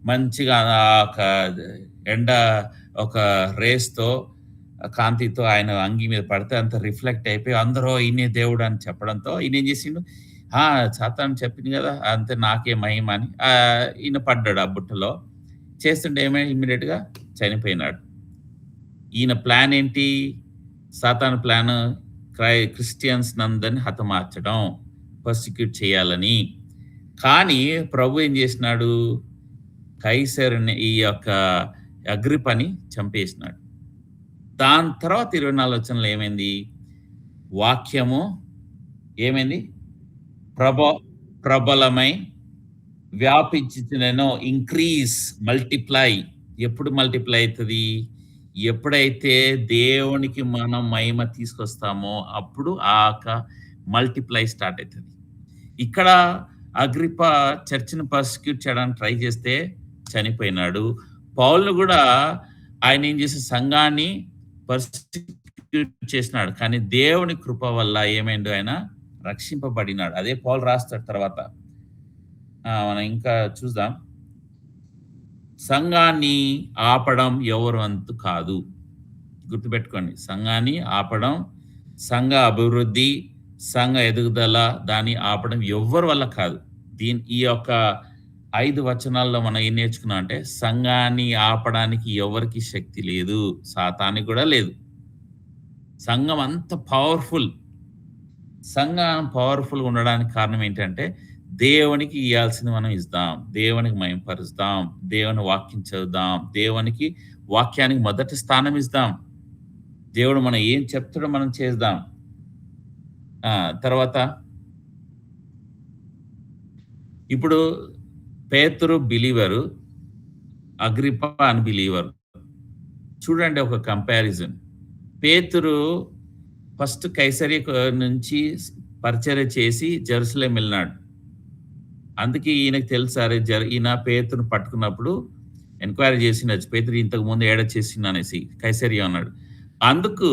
మంచిగా ఒక ఎండ ఒక రేస్‌తో కాంతితో ఆయన అంగి మీద పడితే అంత రిఫ్లెక్ట్ అయిపోయి అందరూ ఈయనే దేవుడు అని చెప్పడంతో ఈయన ఏం చేసిండు? సాతాను చెప్పింది కదా! అంతే నాకే మహిమ అని ఈయన పడ్డాడు ఆ బుట్టలో. చేస్తుంటే ఇమ్మీడియేట్‌గా చనిపోయినాడు. ఈయన ప్లాన్ ఏంటి? సాతాను ప్లాన్ క్రిస్టియన్స్ నందని హతమార్చడం, పర్సిక్యూట్ చేయాలని. కానీ ప్రభు ఏం చేసినాడు? కైసరుని ఈ యొక్క అగ్రిప్పని చంపేసినాడు. దాని తర్వాత 24 వచనంలో ఏమైంది? వాక్యము ఏమైంది? ప్రబ ప్రబలమై వ్యాపించుచునెను. Increase, multiply. ఎప్పుడు మల్టిప్లై అయితది? ఎప్పుడైతే దేవునికి మనం మహిమ తీసుకొస్తామో అప్పుడు ఆ యొక్క మల్టిప్లై స్టార్ట్ అయితది. ఇక్కడ అగ్రిప్ప చర్చ్‌ని పర్సిక్యూట్ చేయడానికి ట్రై చేస్తే చనిపోయినాడు. పౌలును గూడా ఆయన ఏం చేసాడు? సంఘాన్ని పర్సిక్యూట్ చేసినాడు. కానీ దేవుని కృప వల్ల ఏమైండు? ఆయన రక్షింపబడినాడు. అదే పౌలు రాస్తాడు తర్వాత. మనం ఇంకా చూద్దాం. సంఘాన్ని ఆపడం ఎవరి వంతు కాదు. గుర్తుపెట్టుకోండి. సంఘాన్ని ఆపడం, సంఘ అభివృద్ధి, సంఘ ఎదుగుదల దాన్ని ఆపడం ఎవ్వరి వల్ల కాదు. ఈ యొక్క 5 వచనాల్లో మనం ఏం నేర్చుకున్నాం అంటే, సంఘాన్ని ఆపడానికి ఎవరికీ శక్తి లేదు. సాతానికి కూడా లేదు. సంఘం అంత పవర్‌ఫుల్. సంఘం పవర్‌ఫుల్‌గా ఉండడానికి కారణం ఏంటంటే, దేవునికి ఇయ్యాల్సింది మనం ఇద్దాం. దేవునికి మహిమపరుస్తాం. దేవుని వాక్యం చదువుదాం. వాక్యానికి మొదటి స్థానం ఇద్దాం. దేవుడు మనం ఏం చెప్తాడో మనం చేద్దాం. తర్వాత ఇప్పుడు పేతురు బిలీవరు, అగ్రిప్ప అన్‌బిలీవర్. చూడండి ఒక కంపారిజన్. పేతురు ఫస్ట్ కైసరియా నుంచి పరిచర్య చేసి జెరూసలేం వెళ్ళినాడు. అందుకే ఈయనకు తెలుసారే ఈయన పేతురుని పట్టుకున్నప్పుడు ఎంక్వైరీ చేసిండొచ్చు. పేతురు ఇంతకు ముందు ఏడ చేసిండు అనేసి కైసరియా అన్నాడు. అందుకు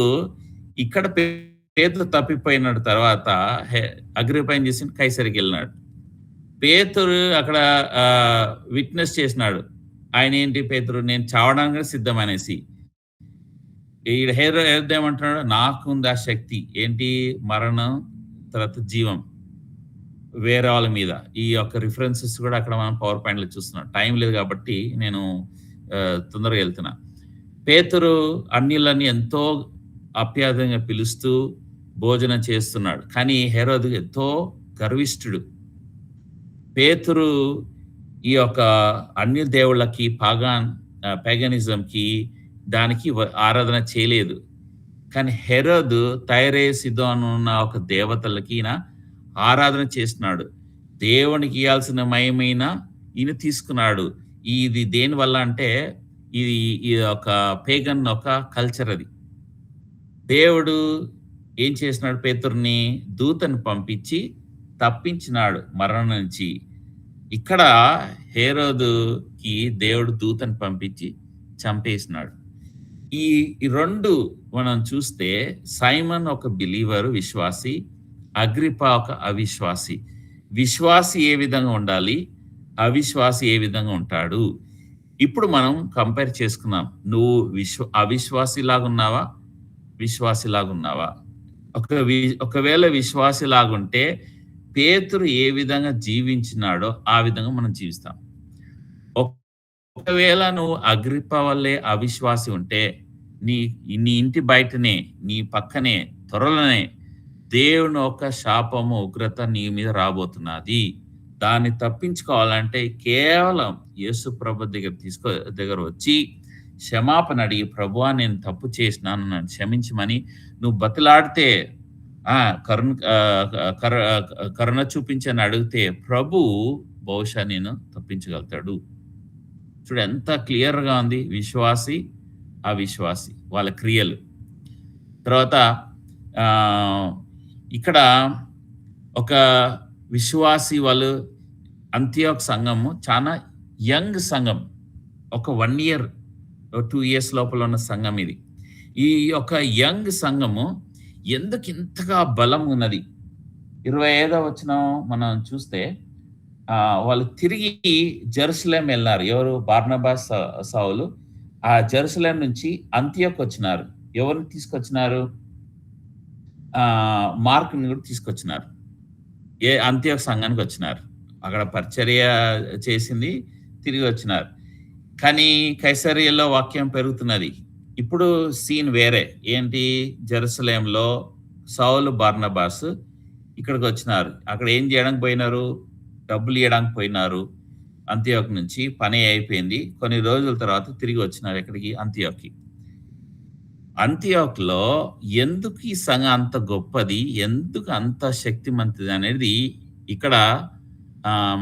ఇక్కడ పేతురు తప్పిపోయినాడు. తర్వాత అగ్రిప్ప ఏం చేసిండు? కైసరికి వెళ్ళినాడు. పేతురు అక్కడ విట్నెస్ చేసినాడు. ఆయన ఏంటి? పేతురు నేను చావడానికి సిద్ధం అనేసి. ఈడ హెరోదు ఏమంటున్నాడు? నాకుంది ఆ శక్తి. ఏంటి? మరణం తర్వాత జీవం వేరే వాళ్ళ మీద. ఈ యొక్క రిఫరెన్సెస్ కూడా అక్కడ మనం పవర్ పాయింట్‌లో చూస్తున్నాం. టైం లేదు కాబట్టి నేను తొందరగా వెళ్తున్నా. పేతురు అన్యులని ఎంతో ఆప్యాయంగా పిలుస్తూ భోజనం చేస్తున్నాడు. కానీ హెరోదు ఎంతో గర్విష్ఠుడు. పేతురు ఈ యొక్క అన్య దేవుళ్ళకి పాగనిజంకి దానికి ఆరాధన చేయలేదు. కానీ హెరోదు తైరే, సిదోన్ ఉన్న ఒక దేవతలకి ఈయన ఆరాధన చేస్తున్నాడు. దేవునికి ఇయ్యాల్సిన మహిమైన ఈయన తీసుకున్నాడు. ఇది దేనివల్ల అంటే ఇది ఒక పేగన్ ఒక కల్చర్ అది. దేవుడు ఏం చేసినాడు? పేతురుని దూతను పంపించి తప్పించినాడు మరణం నుంచి. ఇక్కడ హేరోదుకి దేవుడు దూతను పంపించి చంపేసినాడు. ఈ 2 మనం చూస్తే సైమన్ ఒక బిలీవర్, విశ్వాసి, అగ్రిప్ప ఒక అవిశ్వాసి. విశ్వాసి ఏ విధంగా ఉండాలి? అవిశ్వాసి ఏ విధంగా ఉంటాడు? ఇప్పుడు మనం కంపేర్ చేసుకుందాం. నువ్వు అవిశ్వాసిలాగున్నావా? విశ్వాసిలాగున్నావా? ఒకవేళ విశ్వాసిలాగుంటే పేతురు ఏ విధంగా జీవించినాడో ఆ విధంగా మనం జీవిస్తాం. ఒకవేళ నువ్వు అగ్రిప్ప వల్లే అవిశ్వాసి ఉంటే నీ ఇంటి బయటనే, నీ పక్కనే, త్వరలోనే దేవుని ఒక శాపము, ఉగ్రత నీ మీద రాబోతున్నది. దాన్ని తప్పించుకోవాలంటే కేవలం యేసు ప్రభు దగ్గర వచ్చి క్షమాపణ అడిగి, ప్రభువా నేను తప్పు చేసినాను, నన్ను క్షమించమని నువ్వు బతిలాడితే, కరుణ చూపించని అడిగితే ప్రభు బహుశా నేను తప్పించగలుగుతాడు. చూడు ఎంత క్లియర్‌గా ఉంది. విశ్వాసి, అవిశ్వాసి వాళ్ళ క్రియలు. తర్వాత ఇక్కడ ఒక విశ్వాసి వాళ్ళు అంతియోక్ సంఘము చాలా యంగ్ సంఘం. ఒక 1 ఇయర్, 2 ఇయర్స్ లోపల ఉన్న సంఘం ఇది. ఈ యొక్క యంగ్ సంఘము ఎందుకు ఇంతగా బలం ఉన్నది? 25వ వచనం మనం చూస్తే వాళ్ళు తిరిగి జెరూసలేం వెళ్ళారు. ఎవరు? బార్నబాస్, సౌలు. ఆ జెరూసలేం నుంచి అంతియోక్ వచ్చినారు. ఎవరిని తీసుకొచ్చినారు? మార్కుని కూడా తీసుకొచ్చినారు. అంతియోక్ సంఘానికి వచ్చినారు. అక్కడ పరిచర్య చేసింది, తిరిగి వచ్చినారు. కానీ కైసరియలో వాక్యం పెరుగుతున్నది. ఇప్పుడు సీన్ వేరే. ఏంటి? జెరూసలేంలో సౌలు, బర్నబాస్ ఇక్కడికొచ్చినారు. అక్కడ ఏం జేయడానికి పోయినారు? డబ్బులియ్యడానికి పోయినారు. అంతియోకు నుంచి పని అయిపోయింది. కొన్ని రోజుల తర్వాత తిరిగి వచ్చినారు ఎక్కడికి? అంతియోక్‌కి. అంతియోక్‌లో ఎందుకు ఈ సంఘం అంత గొప్పది? ఎందుకు అంత శక్తిమంతిది అనేది ఇక్కడ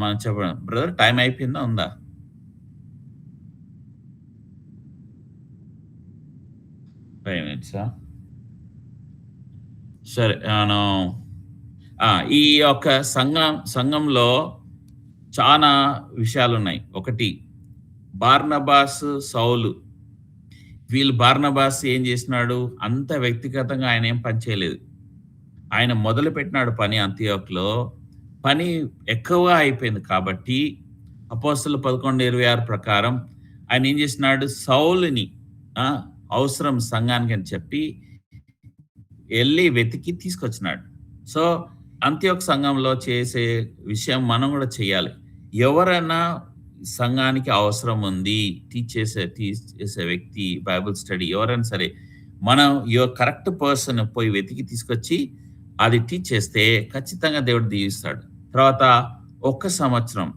మనం చెప్పడం. బ్రదర్ టైమ్ అయిపోయిందా? ఉందా? 5 మినిట్సా? సరే. మనం ఈ యొక్క సంఘంలో చానా విషయాలున్నాయి. ఒకటి బార్నబాస్, సౌలు. బార్నబాస్ ఏం చేసినాడు? అంత వ్యక్తిగతంగా ఆయన ఏం పని చేయలేదు. ఆయన మొదలుపెట్టినాడు పని అంతియోక్‌లో. పని ఎక్కువగా అయిపోయింది కాబట్టి అపోస్తలుల 11:26 ప్రకారం ఆయన ఏం చేసినాడు? సౌలుని ఆ! అవసరం సంఘానికి అని చెప్పి ఎళ్లి వెతికి తీసుకొచ్చినాడు. సో, అంత్యోక సంఘంలో చేసే విషయం మనం గూడా చేయాలి. ఎవరైనా సంఘానికి అవసరం ఉంది. టీచ్ చేసే వ్యక్తి, బైబిల్ స్టడీ ఎవరైనా సరే, మనం కరెక్ట్ పర్సన్ పోయి వెతికి తీసుకొచ్చి అది టీచ్ చేస్తే ఖచ్చితంగా దేవుడు దీవిస్తాడు. తర్వాత ఒక్క సంవత్సరం.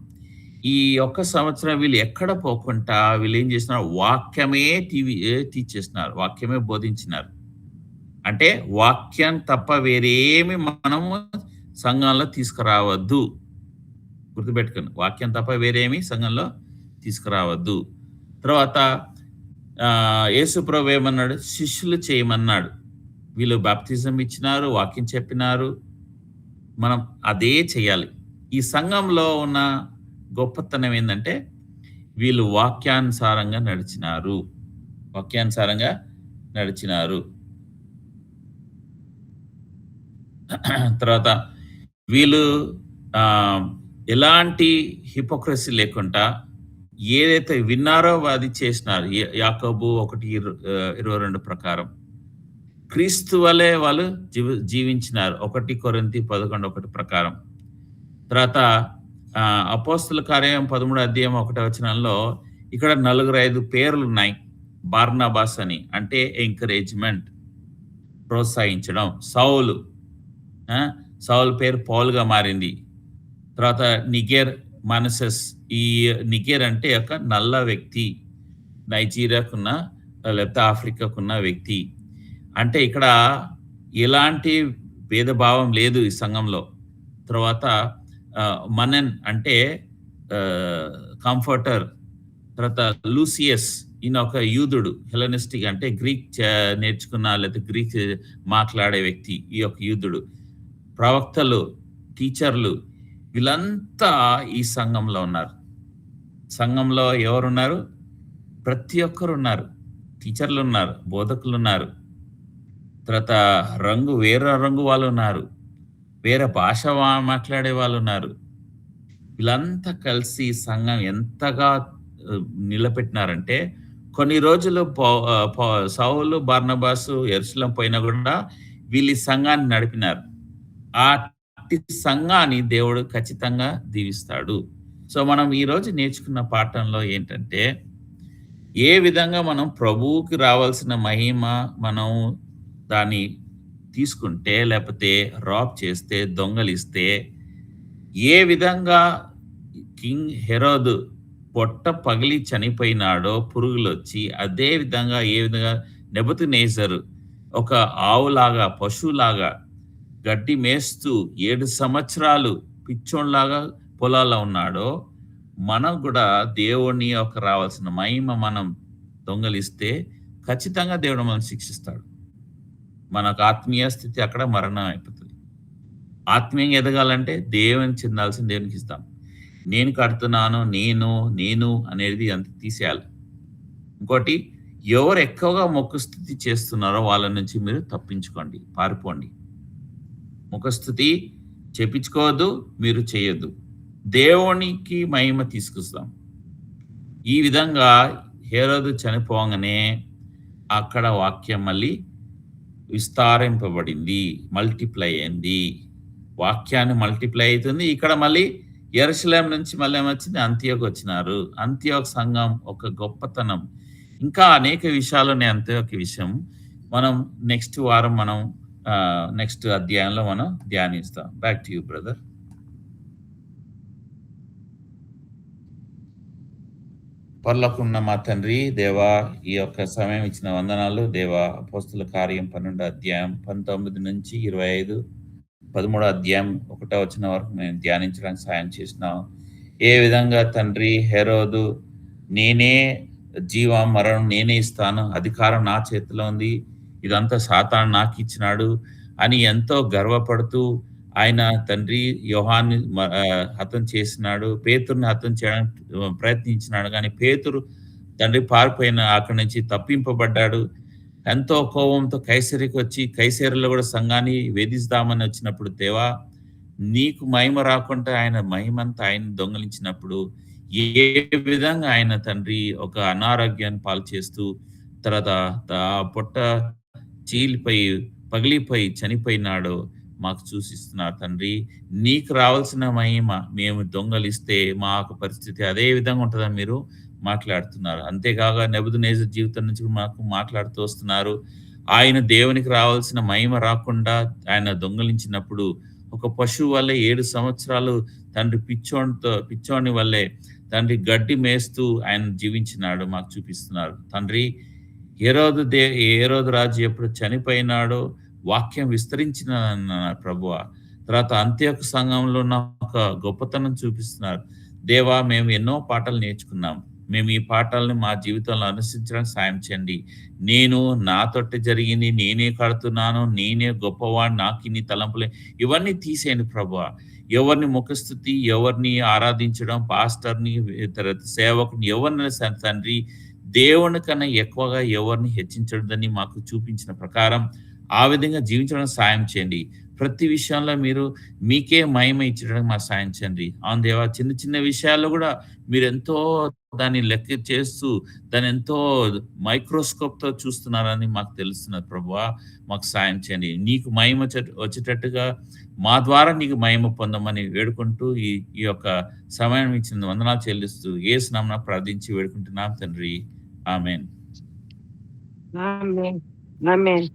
ఈ ఒక్క సంవత్సరం వీళ్ళు ఎక్కడ పోకుండా వీళ్ళేం చేస్తున్నారు? వాక్యమే టీచ్ చేస్తున్నారు. వాక్యమే బోధించినారు. అంటే వాక్యం తప్ప వేరేమి మనము సంఘంలో తీసుకురావద్దు. గుర్తుపెట్టుకోండి. వాక్యం తప్ప వేరేమి సంఘంలో తీసుకురావద్దు. తర్వాత యేసు ప్రభు ఏమన్నాడు? శిష్యులు చేయమన్నాడు. వీళ్ళు బాప్తిజం ఇచ్చినారు, వాక్యం చెప్పినారు. మనం అదే చేయాలి. ఈ సంఘంలో ఉన్న గొప్పతనం ఏందంటే వీళ్ళు వాక్యానుసారంగా నడిచినారు. వాక్యానుసారంగా నడిచినారు. తర్వాత వీళ్ళు ఎలాంటి హిపోక్రసీ లేకుండా ఏదైతే విన్నారో అది చేసినారు. యాకోబు 1:22 ప్రకారం క్రీస్తు వలె వాళ్ళు జీవించినారు. 1 కొరింథీ 11:1 ప్రకారం. తర్వాత అపోస్తలుల కార్యం 13 అధ్యాయం 1 వచనంలో ఇక్కడ 4-5 పేర్లున్నాయి. బార్నబాస్ అని అంటే ఎంకరేజ్‌మెంట్, ప్రోత్సహించడం. సౌలు పేరు పౌలుగా మారింది. తర్వాత నిగెర్, మనసెస్. ఈ నిగెర్ అంటే ఒక నల్ల వ్యక్తి. నైజీరియాకున్న లేకపోతే ఆఫ్రికాకున్న వ్యక్తి. అంటే ఇక్కడ ఎలాంటి భేదభావం లేదు ఈ సంఘంలో. తర్వాత మనన్ అంటే కంఫర్టర్. తర్వాత లూసియస్ ఈయన ఒక యూదుడు. హెలెనిస్టిక్ అంటే గ్రీక్ నేర్చుకున్న లేదా గ్రీక్ మాట్లాడే వ్యక్తి ఈ యొక్క యూదుడు. ప్రవక్తలు, టీచర్లు వీళ్ళంతా ఈ సంఘంలో ఉన్నారు. సంఘంలో ఎవరున్నారు? ప్రతి ఒక్కరు ఉన్నారు. టీచర్లు ఉన్నారు, బోధకులు ఉన్నారు. తర్వాత వేరే రంగు వాళ్ళు ఉన్నారు. వేరే భాష మాట్లాడే వాళ్ళు ఉన్నారు. వీళ్ళంతా కలిసి సంఘం ఎంతగా నిలబెట్టినారంటే కొన్ని రోజులు సౌలు, బర్నబాసు యెరూషలేం పోయినా కూడా వీళ్ళు ఈ సంఘాన్ని నడిపినారు. ఆ సంఘాన్ని దేవుడు ఖచ్చితంగా దీవిస్తాడు. సో మనం ఈరోజు నేర్చుకున్న పాఠంలో ఏంటంటే ఏ విధంగా మనం ప్రభువుకి రావాల్సిన మహిమ మనం దాన్ని తీసుకుంటే లేకపోతే రాబ్ చేస్తే, దొంగలిస్తే ఏ విధంగా కింగ్ హెరోదు పొట్ట పగిలి చనిపోయినాడో పురుగులొచ్చి, అదే విధంగా ఏ విధంగా నెబుకద్నెజరు ఒక ఆవులాగా, పశువులాగా గడ్డి మేస్తూ 7 సంవత్సరాలు పిచ్చోనిలాగా పొలాల్లో ఉన్నాడో, మనం కూడా దేవుని యొక్క రావాల్సిన మహిమ మనం దొంగలిస్తే ఖచ్చితంగా దేవుడు మనల్ని శిక్షిస్తాడు. మనకు ఆత్మీయ స్థితి అక్కడ మరణం అయిపోతుంది. ఆత్మీయంగా ఎదగాలంటే దేవునికి చెందాల్సింది దేవునికి ఇస్తాం. నేను కడుతున్నాను, నేను అనేది అంత తీసేయాలి. ఇంకోటి ఎవరు ఎక్కువగా ముఖస్తుతి చేస్తున్నారో వాళ్ళ నుంచి మీరు తప్పించుకోండి, పారిపోండి. ముఖస్తుతి చేపించుకోవద్దు, మీరు చేయొద్దు. దేవునికి మహిమ తీసుకొస్తాం. ఈ విధంగా హేరోదు చనిపోగానే అక్కడ వాక్యం మళ్ళీ విస్తారింపబడింది, మల్టిప్లై అయింది. వాక్యాన్ని మల్టిప్లై అవుతుంది. ఇక్కడ మళ్ళీ యెరూషలేం నుంచి మళ్ళీ ఏమొచ్చింది? అంతియోకు వచ్చినారు. అంతియోకు సంఘం ఒక గొప్పతనం. ఇంకా అనేక విషయాలున్నాయి. అంతే ఒక విషయం. మనం నెక్స్ట్ వారం మనం నెక్స్ట్ అధ్యాయంలో మనం ధ్యానిస్తాం. Back to you brother. పరలోకమున్న మా తండ్రి, దేవా, ఈ యొక్క సమయం ఇచ్చిన వందనాలు. దేవా, అపోస్తల కార్యం 12 అధ్యాయం 19-25, 13 అధ్యాయం 1 వచనం వరకు మేము ధ్యానించడానికి సాయం చేసినావు. ఏ విధంగా తండ్రి హెరోదు, నేనే మరణం నేనే ఇస్తాను. అధికారం నా చేతిలో ఉంది. ఇదంతా సాతాను నాకిచ్చినాడు అని ఎంతో గర్వపడుతూ ఆయన తండ్రి యోహాన్ని హతం చేసినాడు. పేతురుని హతం చేయడానికి ప్రయత్నించినాడు. కానీ పేతురు తండ్రి పారిపోయిన అక్కడి నుంచి తప్పింపబడ్డాడు. ఎంతో కోపంతో కైసరికి కైసరులో కూడా సంఘాన్ని వేధిస్తామని వచ్చినప్పుడు దేవా, నీకు మహిమ రాకుండా ఆయన మహిమంతా ఆయన దొంగిలించినప్పుడు ఏ విధంగా ఆయన తండ్రి ఒక అనారోగ్యాన్ని పాలు చేస్తూ తర్వాత పొట్ట చీలిపోయి పగిలిపోయి చనిపోయినాడో మాకు చూసిస్తున్నారు తండ్రి. నీకు రావాల్సిన మహిమ మేము దొంగలిస్తే మా యొక్క పరిస్థితి అదే విధంగా ఉంటదని మీరు మాట్లాడుతున్నారు. అంతేకాక నెబుకద్నెజర్ జీవితం నుంచి కూడా మాకు మాట్లాడుతూ వస్తున్నారు. ఆయన దేవునికి రావాల్సిన మహిమ రాకుండా ఆయన దొంగిలించినప్పుడు ఒక పశువు వల్లే 7 సంవత్సరాలు తండ్రి పిచ్చోని వల్లే తండ్రి గడ్డి మేస్తూ ఆయన జీవించినాడు మాకు చూపిస్తున్నారు. తండ్రి హేరోదు రాజు ఎప్పుడు చనిపోయినాడో వాక్యం విస్తరించినదన్నారు ప్రభువా. తర్వాత అంత్యొక సంఘంలో ఉన్న ఒక గొప్పతనం చూపిస్తున్నారు. దేవా, మేము ఎన్నో పాఠాలు నేర్చుకున్నాం. మేము ఈ పాఠాలను మా జీవితంలో అనుసరించడానికి సాయం చేయండి. నేను నా తోటి జరిగింది, నేనే కడుతున్నాను, నేనే గొప్పవాడిని, నాకిన్ని తలంపులే ఇవన్నీ తీసేయండి ప్రభువా. ఎవరిని ముఖస్తుతి, ఎవరిని ఆరాధించడం, పాస్టర్‌ని, తర్వాత సేవకుని ఎవరినైనా సరే తండ్రి, దేవుని కన్నా ఎక్కువగా ఎవరిని హెచ్చించొద్దని మాకు చూపించిన ప్రకారం ఆ విధంగా జీవించడానికి సాయం చేయండి. ప్రతి విషయంలో మీరు మీకే మహిమ ఇచ్చడానికి మాకు సాయం చేయండి. అవును దేవా, చిన్న చిన్న విషయాల్లో గూడా మీరెంతో దాన్ని లెక్క చేస్తూ దాన్నెంతో మైక్రోస్కోప్‌తో చూస్తున్నారని మాకు తెలుస్తున్నది ప్రభువా. మాకు సాయం చేయండి. నీకు మహిమ వచ్చేటట్టుగా మా ద్వారా నీకు మహిమ పొందమని వేడుకుంటూ ఈ ఈ యొక్క సమయం ఇచ్చిన వందనాలు చెల్లిస్తూ యేసు నామమున ప్రార్థించి వేడుకుంటున్నాం తండ్రి. ఆమేన్. ఆమేన్. ఆమేన్.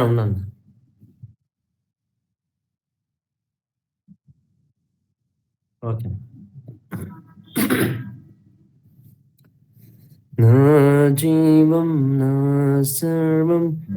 ఉన్నాను. ఓకే. నా జీవం నా సర్వం